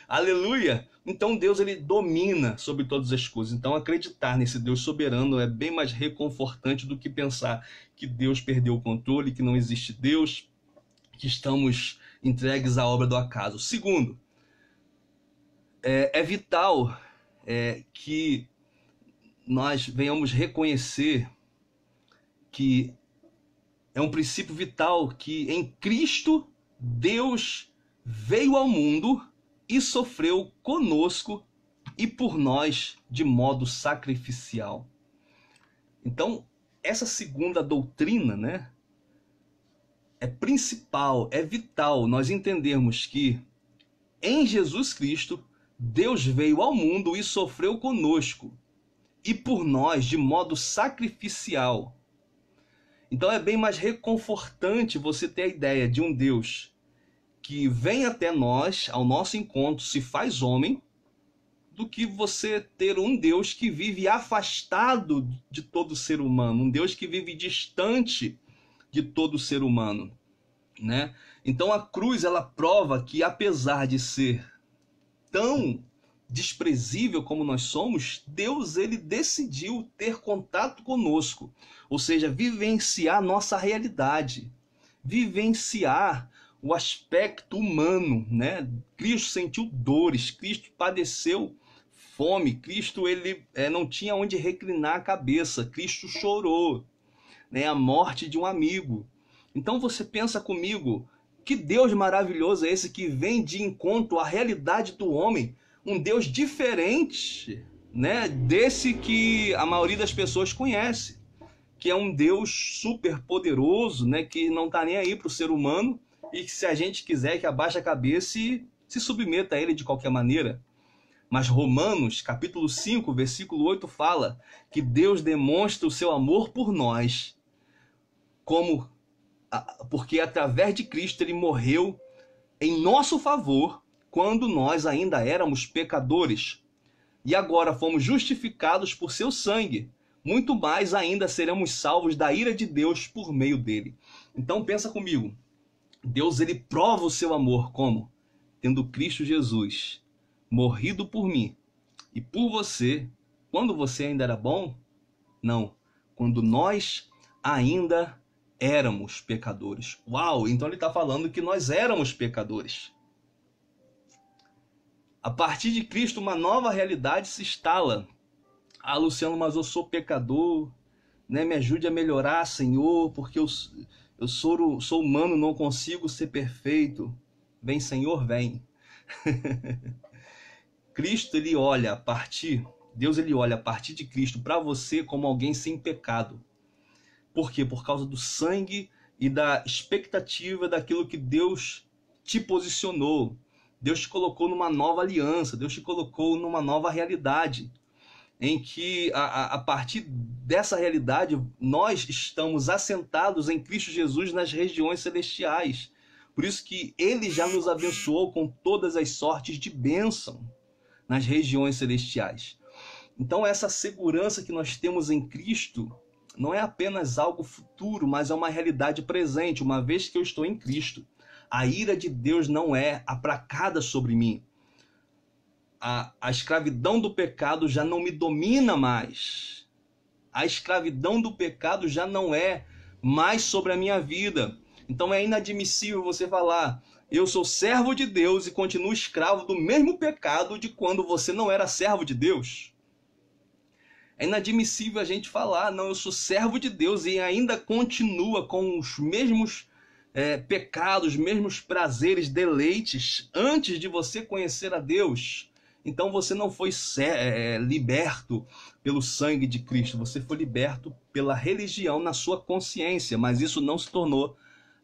Aleluia! Então Deus ele domina sobre todas as coisas. Então acreditar nesse Deus soberano é bem mais reconfortante do que pensar que Deus perdeu o controle, que não existe Deus, que estamos entregues à obra do acaso. Segundo, é vital que nós venhamos reconhecer que é um princípio vital que em Cristo Deus veio ao mundo e sofreu conosco e por nós de modo sacrificial. Então, essa segunda doutrina, né, é principal, é vital nós entendermos que em Jesus Cristo, Deus veio ao mundo e sofreu conosco e por nós de modo sacrificial. Então é bem mais reconfortante você ter a ideia de um Deus que vem até nós, ao nosso encontro, se faz homem, do que você ter um Deus que vive afastado de todo ser humano, um Deus que vive distante de todo ser humano, né? Então a cruz ela prova que apesar de ser tão desprezível como nós somos, Deus ele decidiu ter contato conosco, ou seja, vivenciar nossa realidade, vivenciar o aspecto humano, né? Cristo sentiu dores, Cristo padeceu fome, Cristo ele não tinha onde reclinar a cabeça, Cristo chorou, né? A morte de um amigo. Então você pensa comigo, que Deus maravilhoso é esse que vem de encontro à realidade do homem, um Deus diferente, né? Desse que a maioria das pessoas conhece, que é um Deus super poderoso, né? Que não está nem aí para o ser humano e se a gente quiser que abaixe a cabeça e se submeta a ele de qualquer maneira. Mas Romanos, capítulo 5, versículo 8, fala que Deus demonstra o seu amor por nós, porque através de Cristo ele morreu em nosso favor, quando nós ainda éramos pecadores. E agora fomos justificados por seu sangue. Muito mais ainda seremos salvos da ira de Deus por meio dele. Então pensa comigo. Deus ele prova o seu amor como? Tendo Cristo Jesus morrido por mim e por você, quando você ainda era bom? Não, quando nós ainda éramos pecadores. Uau, então ele está falando que nós éramos pecadores. A partir de Cristo, uma nova realidade se instala. Ah, Luciano, mas eu sou pecador, né? Me ajude a melhorar, Senhor, porque eu sou humano, não consigo ser perfeito. Vem, Senhor, vem. Cristo, ele olha a partir, Deus ele olha a partir de Cristo para você como alguém sem pecado. Por quê? Por causa do sangue e da expectativa daquilo que Deus te posicionou. Deus te colocou numa nova aliança, Deus te colocou numa nova realidade, em que a partir dessa realidade nós estamos assentados em Cristo Jesus nas regiões celestiais. Por isso que ele já nos abençoou com todas as sortes de bênção nas regiões celestiais. Então essa segurança que nós temos em Cristo não é apenas algo futuro, mas é uma realidade presente. Uma vez que eu estou em Cristo, a ira de Deus não é aplacada sobre mim. A escravidão do pecado já não me domina mais. A escravidão do pecado já não é mais sobre a minha vida. Então é inadmissível você falar: eu sou servo de Deus e continuo escravo do mesmo pecado de quando você não era servo de Deus. É inadmissível a gente falar: não, eu sou servo de Deus e ainda continua com os mesmos pecados, os mesmos prazeres, deleites antes de você conhecer a Deus. Então você não foi liberto pelo sangue de Cristo, você foi liberto pela religião na sua consciência, mas isso não se tornou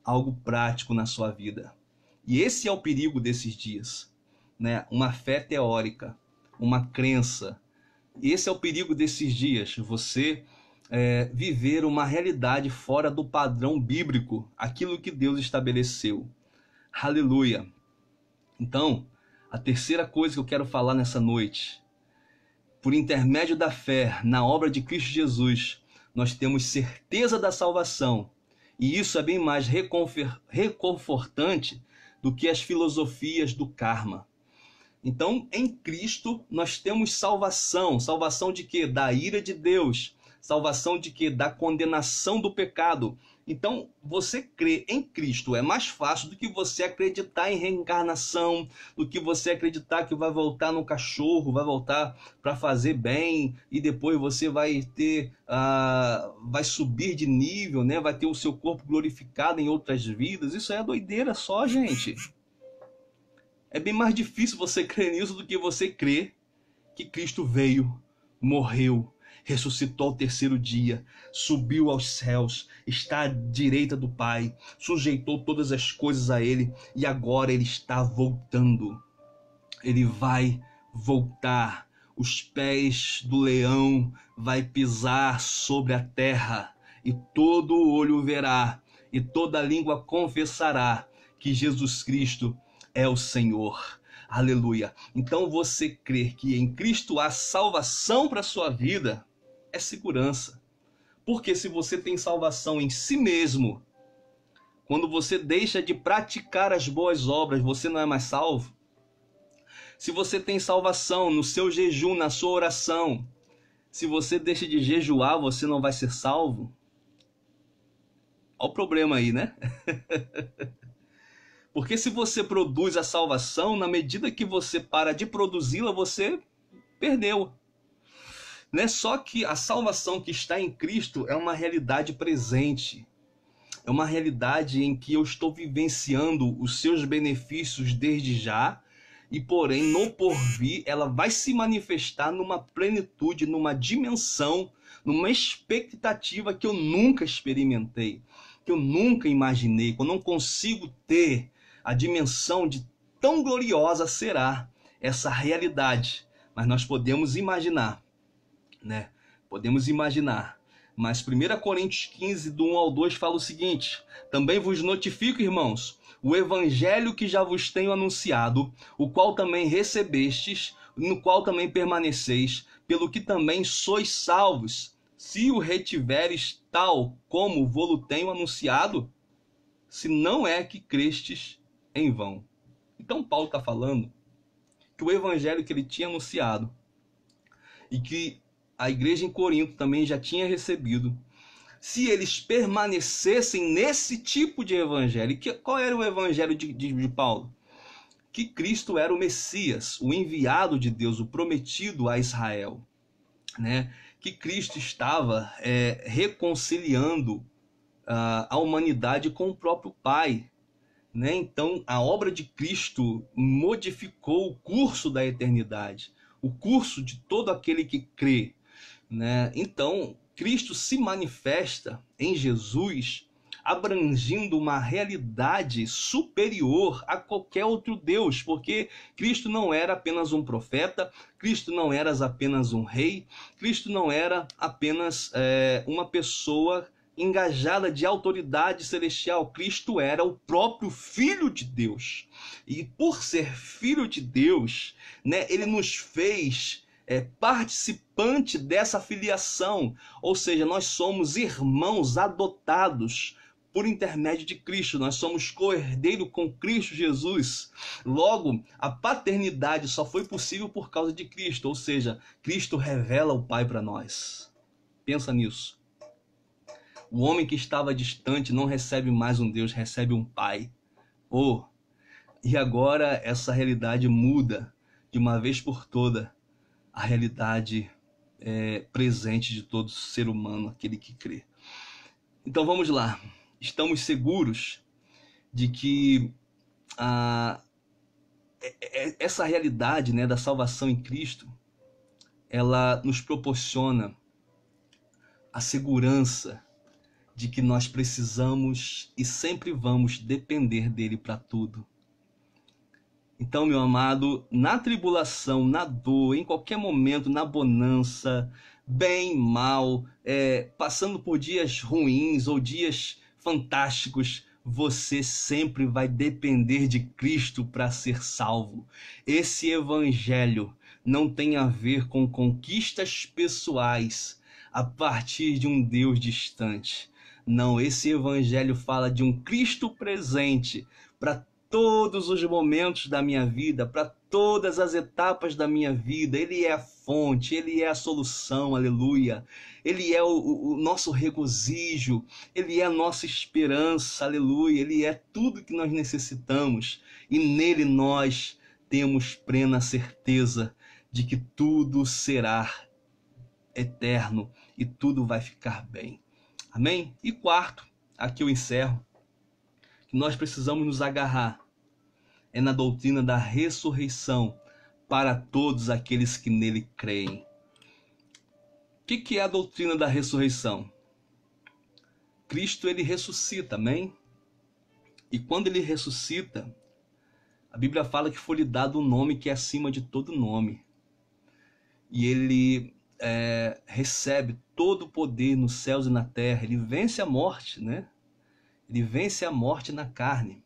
algo prático na sua vida. E esse é o perigo desses dias, né? Uma fé teórica, uma crença. Esse é o perigo desses dias, você viver uma realidade fora do padrão bíblico, aquilo que Deus estabeleceu. Aleluia! Então, a terceira coisa que eu quero falar nessa noite: por intermédio da fé na obra de Cristo Jesus, nós temos certeza da salvação. E isso é bem mais reconfortante do que as filosofias do karma. Então, em Cristo, nós temos salvação. Salvação de quê? Da ira de Deus. Salvação de quê? Da condenação do pecado. Então, você crer em Cristo é mais fácil do que você acreditar em reencarnação, do que você acreditar que vai voltar no cachorro, vai voltar para fazer bem e depois você vai vai subir de nível, né? Vai ter o seu corpo glorificado em outras vidas. Isso é doideira só, gente. É bem mais difícil você crer nisso do que você crer que Cristo veio, morreu, ressuscitou ao terceiro dia, subiu aos céus, está à direita do Pai, sujeitou todas as coisas a Ele e agora Ele está voltando. Ele vai voltar. Os pés do leão vai pisar sobre a terra e todo olho verá e toda língua confessará que Jesus Cristo é o Senhor. Aleluia. Então você crer que em Cristo há salvação para a sua vida é segurança. Porque se você tem salvação em si mesmo, quando você deixa de praticar as boas obras, você não é mais salvo. Se você tem salvação no seu jejum, na sua oração, se você deixa de jejuar, você não vai ser salvo. Olha o problema aí, né? Porque se você produz a salvação, na medida que você para de produzi-la, você perdeu. Não é só que a salvação que está em Cristo é uma realidade presente. É uma realidade em que eu estou vivenciando os seus benefícios desde já, e porém, no porvir, ela vai se manifestar numa plenitude, numa dimensão, numa expectativa que eu nunca experimentei, que eu nunca imaginei, que eu não consigo ter a dimensão de tão gloriosa será essa realidade. Mas nós podemos imaginar, né? Podemos imaginar. Mas 1 Coríntios 15, do 1 ao 2, fala o seguinte: também vos notifico, irmãos, o evangelho que já vos tenho anunciado, o qual também recebestes, no qual também permaneceis, pelo que também sois salvos, se o retiveres tal como vou-lo tenho anunciado, se não é que crestes em vão. Então Paulo está falando que o evangelho que ele tinha anunciado e que a igreja em Corinto também já tinha recebido, se eles permanecessem nesse tipo de evangelho, qual era o evangelho de Paulo? Que Cristo era o Messias, o enviado de Deus, o prometido a Israel, né? Que Cristo estava reconciliando a humanidade com o próprio Pai, né? Então, a obra de Cristo modificou o curso da eternidade, o curso de todo aquele que crê, né? Então, Cristo se manifesta em Jesus, abrangindo uma realidade superior a qualquer outro Deus, porque Cristo não era apenas um profeta, Cristo não era apenas um rei, Cristo não era apenas uma pessoa engajada de autoridade celestial. Cristo era o próprio Filho de Deus. E por ser Filho de Deus, né, ele nos fez participante dessa filiação, ou seja, nós somos irmãos adotados por intermédio de Cristo, nós somos co-herdeiro com Cristo Jesus. Logo, a paternidade só foi possível por causa de Cristo, ou seja, Cristo revela o Pai para nós. Pensa nisso. O homem que estava distante não recebe mais um Deus, recebe um Pai. E agora essa realidade muda de uma vez por toda. A realidade presente de todo ser humano, aquele que crê. Então vamos lá. Estamos seguros de que essa realidade, né, da salvação em Cristo, ela nos proporciona a segurança de que nós precisamos e sempre vamos depender dele para tudo. Então, meu amado, na tribulação, na dor, em qualquer momento, na bonança, bem, mal, passando por dias ruins ou dias fantásticos, você sempre vai depender de Cristo para ser salvo. Esse evangelho não tem a ver com conquistas pessoais a partir de um Deus distante. Não, esse evangelho fala de um Cristo presente para todos os momentos da minha vida, para todas as etapas da minha vida. Ele é a fonte, ele é a solução, aleluia. Ele é o nosso regozijo, ele é a nossa esperança, aleluia. Ele é tudo que nós necessitamos e nele nós temos plena certeza de que tudo será eterno e tudo vai ficar bem. Amém? E quarto, aqui eu encerro, que nós precisamos nos agarrar na doutrina da ressurreição para todos aqueles que nele creem. O que é a doutrina da ressurreição? Cristo, ele ressuscita, amém? E quando ele ressuscita, a Bíblia fala que foi-lhe dado um nome que é acima de todo nome. E ele recebe todo o poder nos céus e na terra. Ele vence a morte, né? Ele vence a morte na carne.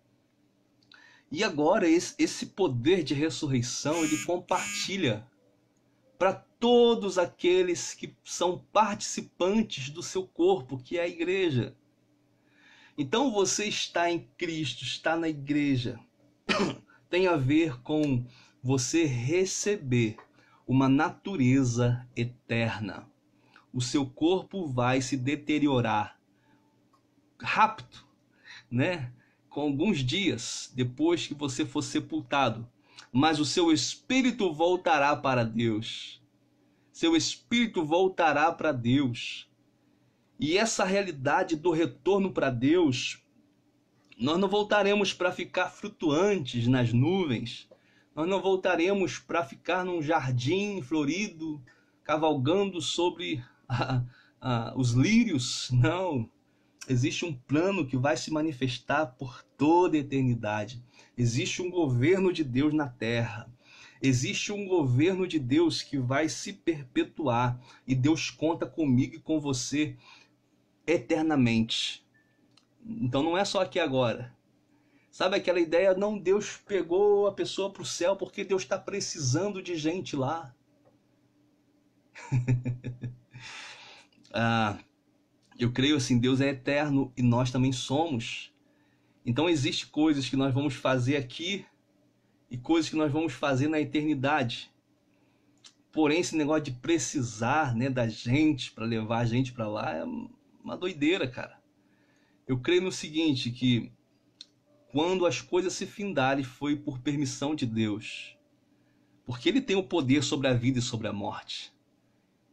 E agora esse poder de ressurreição ele compartilha para todos aqueles que são participantes do seu corpo, que é a igreja. Então você está em Cristo, está na igreja. Tem a ver com você receber uma natureza eterna. O seu corpo vai se deteriorar rápido, né? Com alguns dias depois que você for sepultado, mas o seu espírito voltará para Deus. Seu espírito voltará para Deus. E essa realidade do retorno para Deus, nós não voltaremos para ficar flutuantes nas nuvens. Nós não voltaremos para ficar num jardim florido, cavalgando sobre os lírios. Não. Existe um plano que vai se manifestar por toda a eternidade. Existe um governo de Deus na terra. Existe um governo de Deus que vai se perpetuar. E Deus conta comigo e com você eternamente. Então não é só aqui agora. Sabe aquela ideia, não, Deus pegou a pessoa para o céu porque Deus está precisando de gente lá. Eu creio assim, Deus é eterno e nós também somos. Então existem coisas que nós vamos fazer aqui e coisas que nós vamos fazer na eternidade. Porém, esse negócio de precisar, né, da gente para levar a gente para lá é uma doideira, cara. Eu creio no seguinte, que quando as coisas se findarem foi por permissão de Deus. Porque Ele tem o poder sobre a vida e sobre a morte.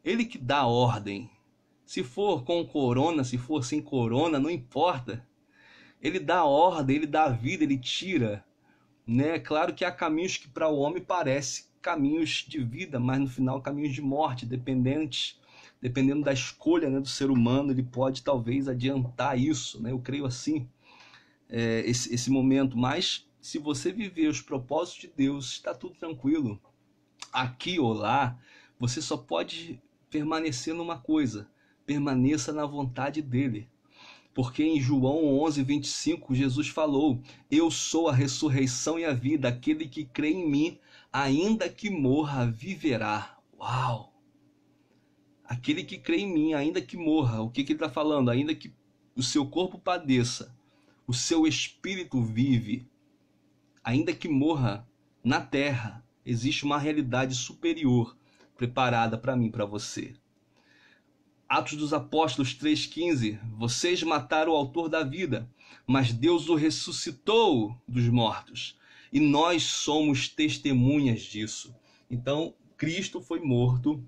Ele que dá a ordem. Se for com corona, se for sem corona, não importa. Ele dá a ordem, Ele dá a vida, Ele tira. Né? Claro que há caminhos que para o homem parecem caminhos de vida, mas no final caminhos de morte, dependendo da escolha, né, do ser humano, ele pode talvez adiantar isso. Né? Eu creio assim, esse momento. Mas se você viver os propósitos de Deus, está tudo tranquilo. Aqui ou lá, você só pode permanecer numa coisa: permaneça na vontade dele. Porque em João 11:25, Jesus falou: eu sou a ressurreição e a vida, aquele que crê em mim, ainda que morra, viverá. Uau! Aquele que crê em mim, ainda que morra. O que ele está falando? Ainda que o seu corpo padeça, o seu espírito vive. Ainda que morra na terra, existe uma realidade superior preparada para mim, para você. Atos dos Apóstolos 3,15, vocês mataram o autor da vida, mas Deus o ressuscitou dos mortos, e nós somos testemunhas disso. Então, Cristo foi morto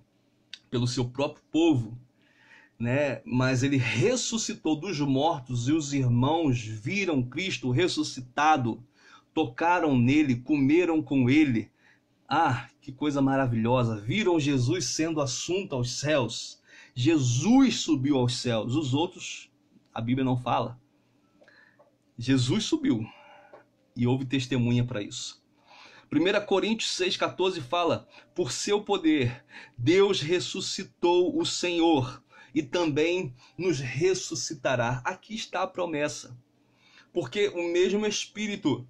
pelo seu próprio povo, né? Mas ele ressuscitou dos mortos, e os irmãos viram Cristo ressuscitado, tocaram nele, comeram com ele. Ah, que coisa maravilhosa! Viram Jesus sendo assunto aos céus. Jesus subiu aos céus. Os outros, a Bíblia não fala. Jesus subiu. E houve testemunha para isso. 1 Coríntios 6,14 fala: por seu poder, Deus ressuscitou o Senhor e também nos ressuscitará. Aqui está a promessa. Porque o mesmo Espírito,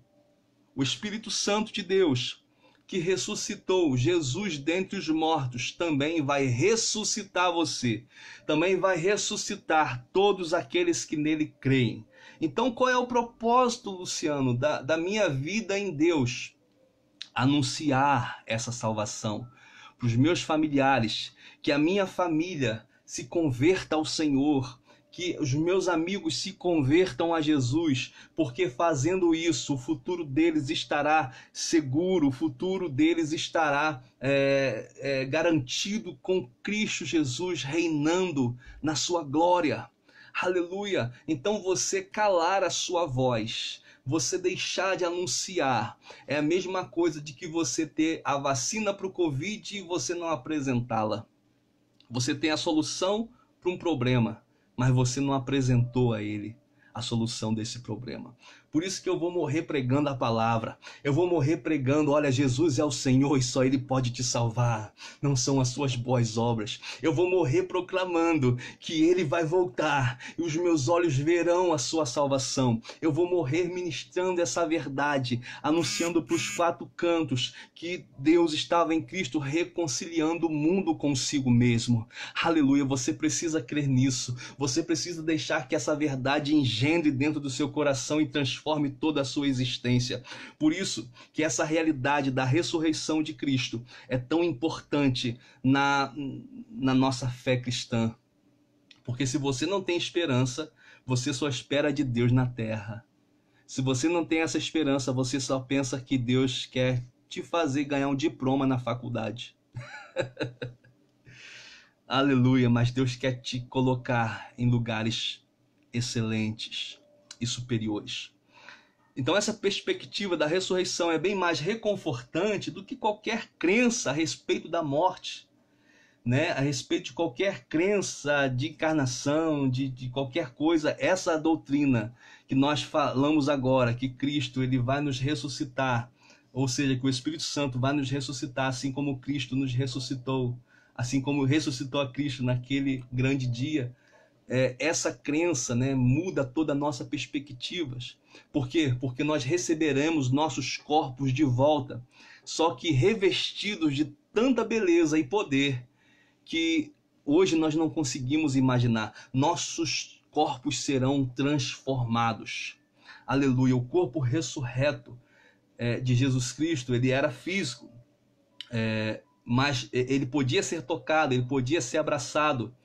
o Espírito Santo de Deus, que ressuscitou Jesus dentre os mortos, também vai ressuscitar você. Também vai ressuscitar todos aqueles que nele creem. Então, qual é o propósito, Luciano, da minha vida em Deus? Anunciar essa salvação para os meus familiares, que a minha família se converta ao Senhor, que os meus amigos se convertam a Jesus, porque fazendo isso o futuro deles estará seguro, o futuro deles estará garantido com Cristo Jesus reinando na sua glória. Aleluia! Então você calar a sua voz, você deixar de anunciar, é a mesma coisa de que você ter a vacina para o Covid e você não apresentá-la. Você tem a solução para um problema, mas você não apresentou a ele a solução desse problema. Por isso que eu vou morrer pregando a palavra. Eu vou morrer pregando: olha, Jesus é o Senhor e só Ele pode te salvar. Não são as suas boas obras. Eu vou morrer proclamando que Ele vai voltar e os meus olhos verão a sua salvação. Eu vou morrer ministrando essa verdade, anunciando para os 4 cantos que Deus estava em Cristo reconciliando o mundo consigo mesmo. Aleluia, você precisa crer nisso. Você precisa deixar que essa verdade engendre dentro do seu coração e transforme toda a sua existência. Por isso que essa realidade da ressurreição de Cristo é tão importante na nossa fé cristã. Porque se você não tem esperança, você só espera de Deus na terra. Se você não tem essa esperança, você só pensa que Deus quer te fazer ganhar um diploma na faculdade. Aleluia, mas Deus quer te colocar em lugares excelentes e superiores. Então essa perspectiva da ressurreição é bem mais reconfortante do que qualquer crença a respeito da morte. né, a respeito de qualquer crença de encarnação, de qualquer coisa, essa doutrina que nós falamos agora, que Cristo ele vai nos ressuscitar, ou seja, que o Espírito Santo vai nos ressuscitar, assim como Cristo nos ressuscitou, assim como ressuscitou a Cristo naquele grande dia, essa crença, né, muda toda a nossa perspectiva. Por quê? Porque nós receberemos nossos corpos de volta, só que revestidos de tanta beleza e poder que hoje nós não conseguimos imaginar. Nossos corpos serão transformados. Aleluia! O corpo ressurreto de Jesus Cristo, ele era físico, mas ele podia ser tocado, ele podia ser abraçado,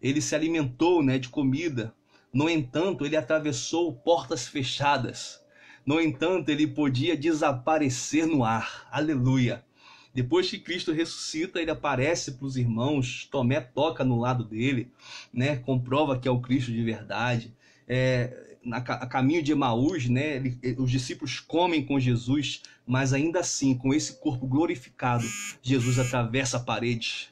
ele se alimentou, né, de comida. No entanto, ele atravessou portas fechadas. No entanto, ele podia desaparecer no ar. Aleluia! Depois que Cristo ressuscita, ele aparece para os irmãos. Tomé toca no lado dele, né, comprova que é o Cristo de verdade. A caminho de Emaús, né, os discípulos comem com Jesus, mas ainda assim, com esse corpo glorificado, Jesus atravessa a parede.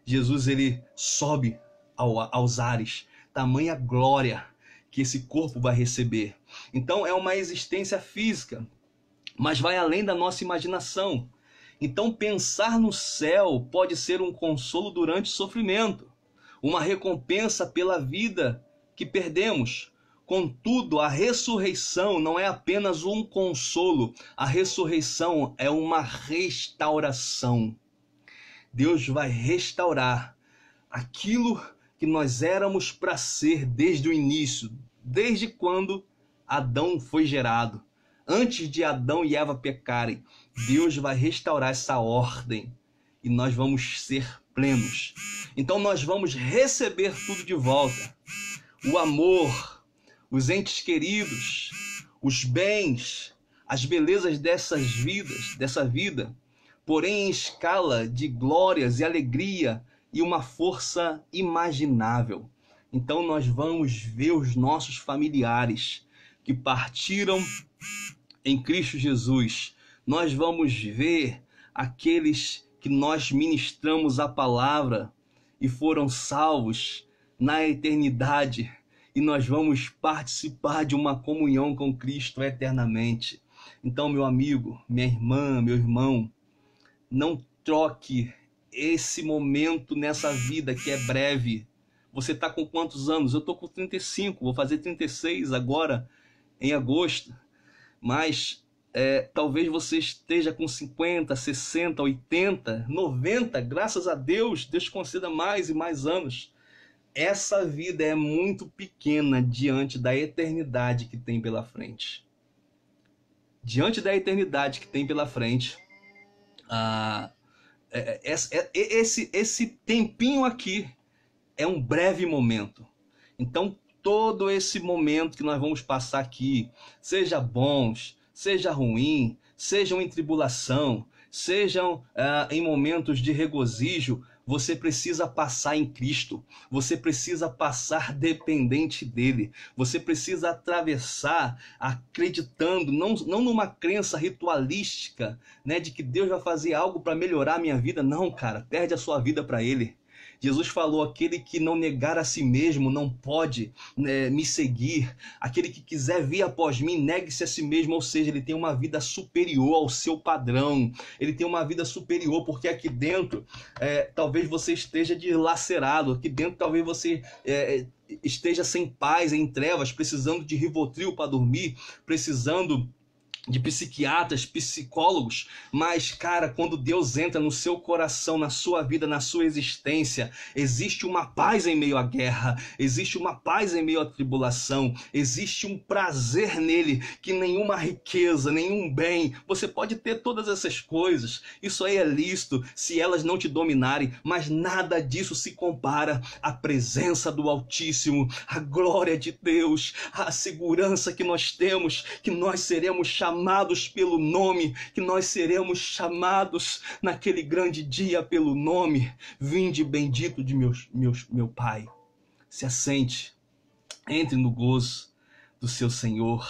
Jesus ele sobe aos ares, tamanha glória que esse corpo vai receber. Então é uma existência física, mas vai além da nossa imaginação. Então pensar no céu pode ser um consolo durante o sofrimento, uma recompensa pela vida que perdemos. Contudo, a ressurreição não é apenas um consolo, a ressurreição é uma restauração. Deus vai restaurar aquilo que nós éramos para ser desde o início, desde quando Adão foi gerado. Antes de Adão e Eva pecarem, Deus vai restaurar essa ordem e nós vamos ser plenos. Então nós vamos receber tudo de volta. O amor, os entes queridos, os bens, as belezas dessa vida, porém em escala de glórias e alegria e uma força imaginável. Então nós vamos ver os nossos familiares que partiram em Cristo Jesus. Nós vamos ver aqueles que nós ministramos a palavra e foram salvos na eternidade. E nós vamos participar de uma comunhão com Cristo eternamente. Então, meu amigo, minha irmã, meu irmão, não troque esse momento nessa vida que é breve. Você está com quantos anos? Eu estou com 35, vou fazer 36 agora, em agosto. Mas talvez você esteja com 50, 60, 80, 90. Graças a Deus, Deus conceda mais e mais anos. Essa vida é muito pequena diante da eternidade que tem pela frente. Diante da eternidade que tem pela frente, esse tempinho aqui é um breve momento. Então, todo esse momento que nós vamos passar aqui, seja bons, seja ruim, sejam em tribulação, sejam em momentos de regozijo, você precisa passar em Cristo, você precisa passar dependente dele, você precisa atravessar acreditando, não numa crença ritualística, né, de que Deus vai fazer algo para melhorar a minha vida. Não, cara, perde a sua vida para ele. Jesus falou, aquele que não negar a si mesmo não pode me seguir. Aquele que quiser vir após mim, negue-se a si mesmo. Ou seja, ele tem uma vida superior ao seu padrão. Ele tem uma vida superior, porque aqui dentro talvez você esteja dilacerado. Aqui dentro talvez você esteja sem paz, em trevas, precisando de Rivotril para dormir, precisando de psiquiatras, psicólogos, mas, cara, quando Deus entra no seu coração, na sua vida, na sua existência, existe uma paz em meio à guerra, existe uma paz em meio à tribulação, existe um prazer nele que nenhuma riqueza, nenhum bem, você pode ter todas essas coisas, isso aí é lícito se elas não te dominarem, mas nada disso se compara à presença do Altíssimo, à glória de Deus, à segurança que nós temos, que nós seremos chamados pelo nome, que nós seremos chamados naquele grande dia pelo nome. Vinde bendito de meu Pai. Se assente, entre no gozo do seu Senhor.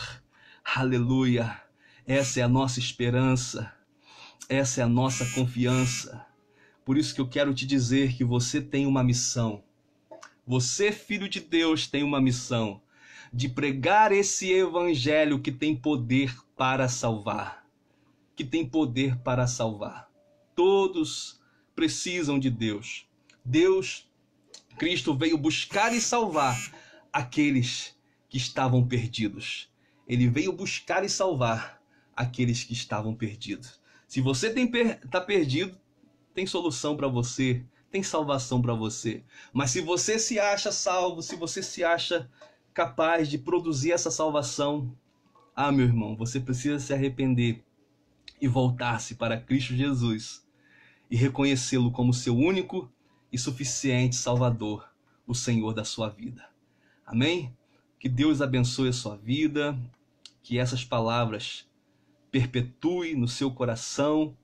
Aleluia. Essa é a nossa esperança, essa é a nossa confiança. Por isso que eu quero te dizer que você tem uma missão. Você, filho de Deus, tem uma missão de pregar esse evangelho que tem poder para salvar. Que tem poder para salvar. Todos precisam de Deus. Cristo veio buscar e salvar aqueles que estavam perdidos. Ele veio buscar e salvar aqueles que estavam perdidos. Se você está perdido, tem solução para você, tem salvação para você. Mas se você se acha salvo, se você se acha capaz de produzir essa salvação, meu irmão, você precisa se arrepender e voltar-se para Cristo Jesus e reconhecê-lo como seu único e suficiente Salvador, o Senhor da sua vida. Amém? Que Deus abençoe a sua vida, que essas palavras perpetuem no seu coração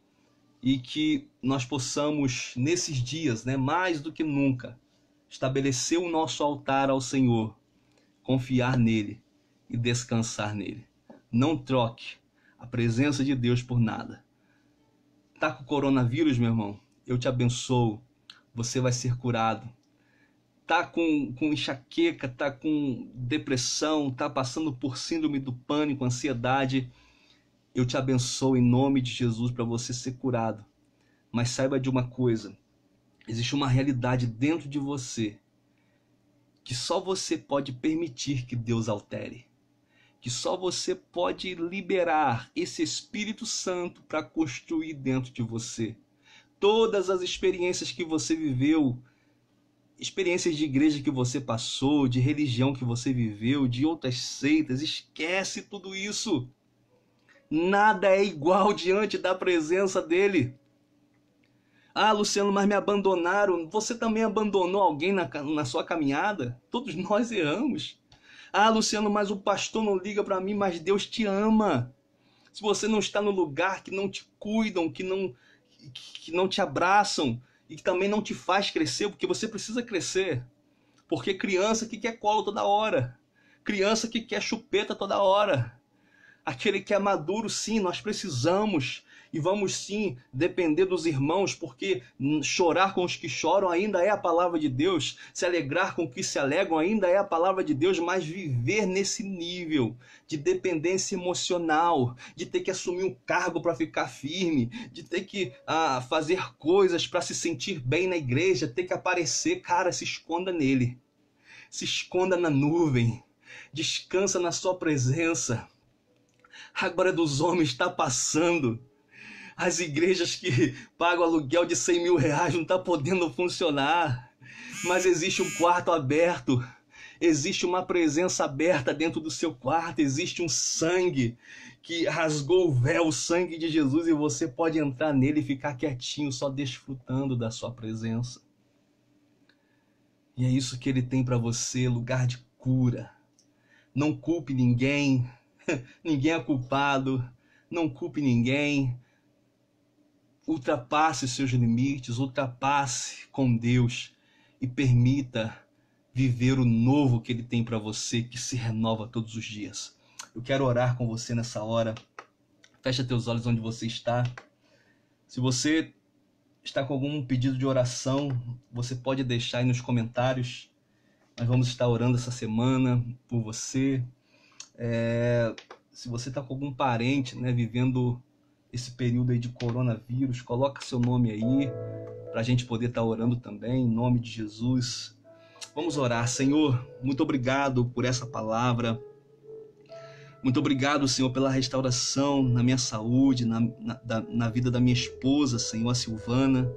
e que nós possamos, nesses dias, mais do que nunca, estabelecer o nosso altar ao Senhor, confiar nele e descansar nele. Não troque a presença de Deus por nada. Tá com coronavírus, meu irmão? Eu te abençoo. Você vai ser curado. Tá com enxaqueca, tá com depressão, tá passando por síndrome do pânico, ansiedade. Eu te abençoo em nome de Jesus para você ser curado. Mas saiba de uma coisa. Existe uma realidade dentro de você que só você pode permitir que Deus altere. Que só você pode liberar esse Espírito Santo para construir dentro de você. Todas as experiências que você viveu, experiências de igreja que você passou, de religião que você viveu, de outras seitas, esquece tudo isso. Nada é igual diante da presença dele. Luciano, mas me abandonaram. Você também abandonou alguém na sua caminhada? Todos nós erramos. Luciano, mas o pastor não liga para mim, mas Deus te ama. Se você não está no lugar que não te cuidam, que não te abraçam e que também não te faz crescer, porque você precisa crescer. Porque criança que quer colo toda hora. Criança que quer chupeta toda hora. Aquele que é maduro, sim, nós precisamos. E vamos sim depender dos irmãos, porque chorar com os que choram ainda é a palavra de Deus, se alegrar com os que se alegram ainda é a palavra de Deus, mas viver nesse nível de dependência emocional, de ter que assumir um cargo para ficar firme, de ter que fazer coisas para se sentir bem na igreja, ter que aparecer, cara, se esconda nele, se esconda na nuvem, descansa na sua presença. A glória dos homens está passando. As igrejas que pagam aluguel de 100 mil reais não estão podendo funcionar. Mas existe um quarto aberto. Existe uma presença aberta dentro do seu quarto. Existe um sangue que rasgou o véu, o sangue de Jesus. E você pode entrar nele e ficar quietinho, só desfrutando da sua presença. E é isso que ele tem para você, lugar de cura. Não culpe ninguém. Ninguém é culpado. Não culpe ninguém. Ultrapasse os seus limites, ultrapasse com Deus e permita viver o novo que Ele tem para você, que se renova todos os dias. Eu quero orar com você nessa hora. Fecha teus olhos onde você está. Se você está com algum pedido de oração, você pode deixar aí nos comentários. Nós vamos estar orando essa semana por você. Se você está com algum parente, vivendo esse período aí de coronavírus, coloca seu nome aí, para a gente poder estar orando também, em nome de Jesus. Vamos orar. Senhor, muito obrigado por essa palavra. Muito obrigado, Senhor, pela restauração na minha saúde, na vida da minha esposa, Senhor, a Silvana.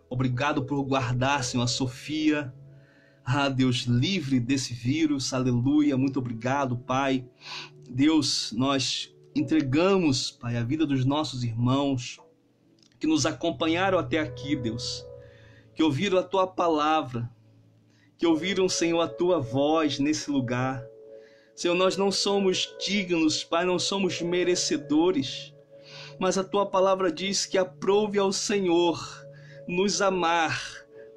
Obrigado por guardar, Senhor, a Sofia. Deus, livre desse vírus, aleluia. Muito obrigado, Pai. Deus, nós entregamos, Pai, a vida dos nossos irmãos que nos acompanharam até aqui, Deus, que ouviram a Tua palavra, que ouviram, Senhor, a Tua voz nesse lugar. Senhor, nós não somos dignos, Pai, não somos merecedores, mas a Tua palavra diz que aprove ao Senhor nos amar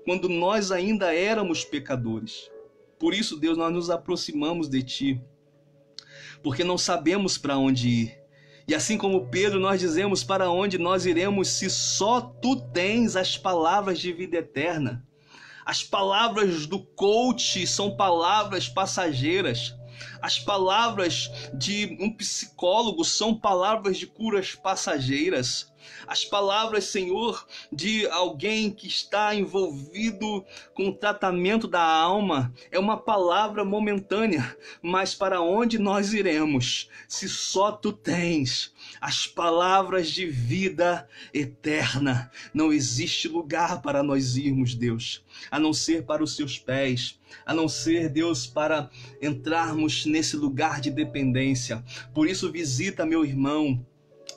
quando nós ainda éramos pecadores. Por isso, Deus, nós nos aproximamos de Ti, porque não sabemos para onde ir. E assim como Pedro, nós dizemos: para onde nós iremos se só tu tens as palavras de vida eterna? As palavras do coach são palavras passageiras. As palavras de um psicólogo são palavras de curas passageiras. As palavras, Senhor, de alguém que está envolvido com o tratamento da alma é uma palavra momentânea. Mas para onde nós iremos se só tu tens as palavras de vida eterna? Não existe lugar para nós irmos, Deus, a não ser para os seus pés, a não ser, Deus, para entrarmos nesse lugar de dependência. Por isso, visita meu irmão,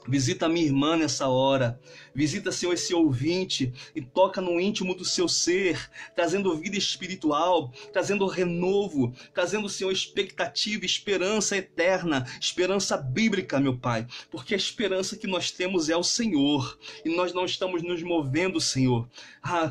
visita minha irmã nessa hora. Visita, Senhor, esse ouvinte e toca no íntimo do seu ser, trazendo vida espiritual, trazendo renovo, trazendo, Senhor, expectativa, esperança eterna, esperança bíblica, meu Pai. Porque a esperança que nós temos é o Senhor. E nós não estamos nos movendo, Senhor,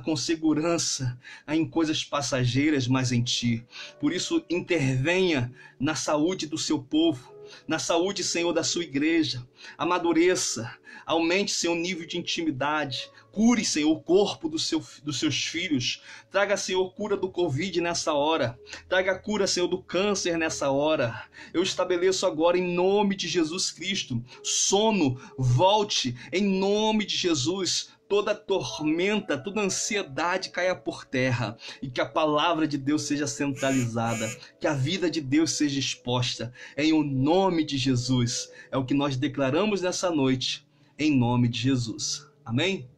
com segurança em coisas passageiras, mas em Ti. Por isso, intervenha na saúde do seu povo, na saúde, Senhor, da sua igreja. Amadureça, aumente seu nível de intimidade, cure, Senhor, o corpo dos seus filhos. Traga, Senhor, cura do Covid nessa hora. Traga cura, Senhor, do câncer nessa hora. Eu estabeleço agora, em nome de Jesus Cristo, sono, volte, em nome de Jesus. Toda tormenta, toda ansiedade caia por terra e que a palavra de Deus seja centralizada, que a vida de Deus seja exposta, em o nome de Jesus. É o que nós declaramos nessa noite, em nome de Jesus. Amém?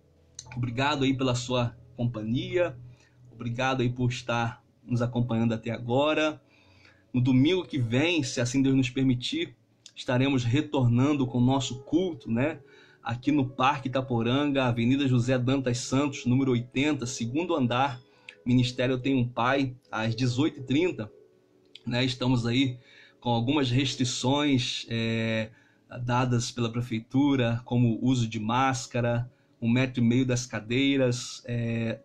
Obrigado aí pela sua companhia, obrigado aí por estar nos acompanhando até agora. No domingo que vem, se assim Deus nos permitir, estaremos retornando com o nosso culto, né? Aqui no Parque Itaporanga, Avenida José Dantas Santos, número 80, segundo andar, Ministério Eu Tenho um Pai, às 18h30. Né? Estamos aí com algumas restrições dadas pela Prefeitura, como o uso de máscara, 1,5 m das cadeiras,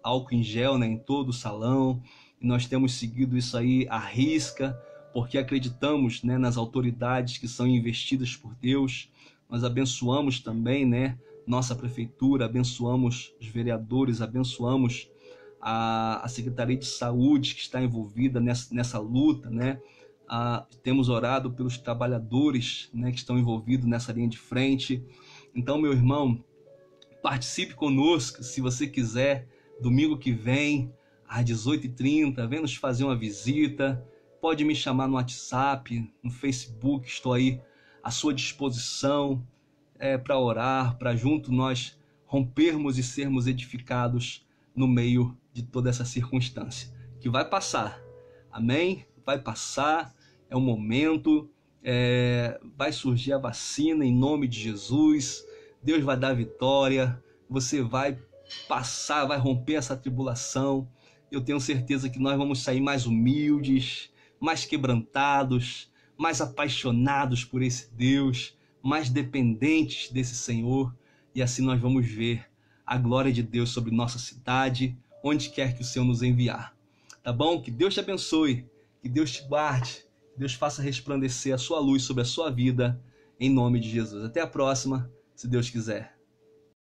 álcool em gel, né, em todo o salão. E nós temos seguido isso aí à risca, porque acreditamos, né, nas autoridades que são investidas por Deus. Nós abençoamos também, né, nossa prefeitura, abençoamos os vereadores, abençoamos a Secretaria de Saúde que está envolvida nessa luta, né? Temos orado pelos trabalhadores, né, que estão envolvidos nessa linha de frente. Então, meu irmão, participe conosco, se você quiser, domingo que vem, às 18h30, vem nos fazer uma visita. Pode me chamar no WhatsApp, no Facebook, estou aí à sua disposição para orar, para junto nós rompermos e sermos edificados no meio de toda essa circunstância, que vai passar, amém? Vai passar, é um momento, vai surgir a vacina em nome de Jesus, Deus vai dar vitória, você vai passar, vai romper essa tribulação. Eu tenho certeza que nós vamos sair mais humildes, mais quebrantados, mais apaixonados por esse Deus, mais dependentes desse Senhor, e assim nós vamos ver a glória de Deus sobre nossa cidade, onde quer que o Senhor nos enviar. Tá bom? Que Deus te abençoe, que Deus te guarde, que Deus faça resplandecer a sua luz sobre a sua vida, em nome de Jesus. Até a próxima, se Deus quiser.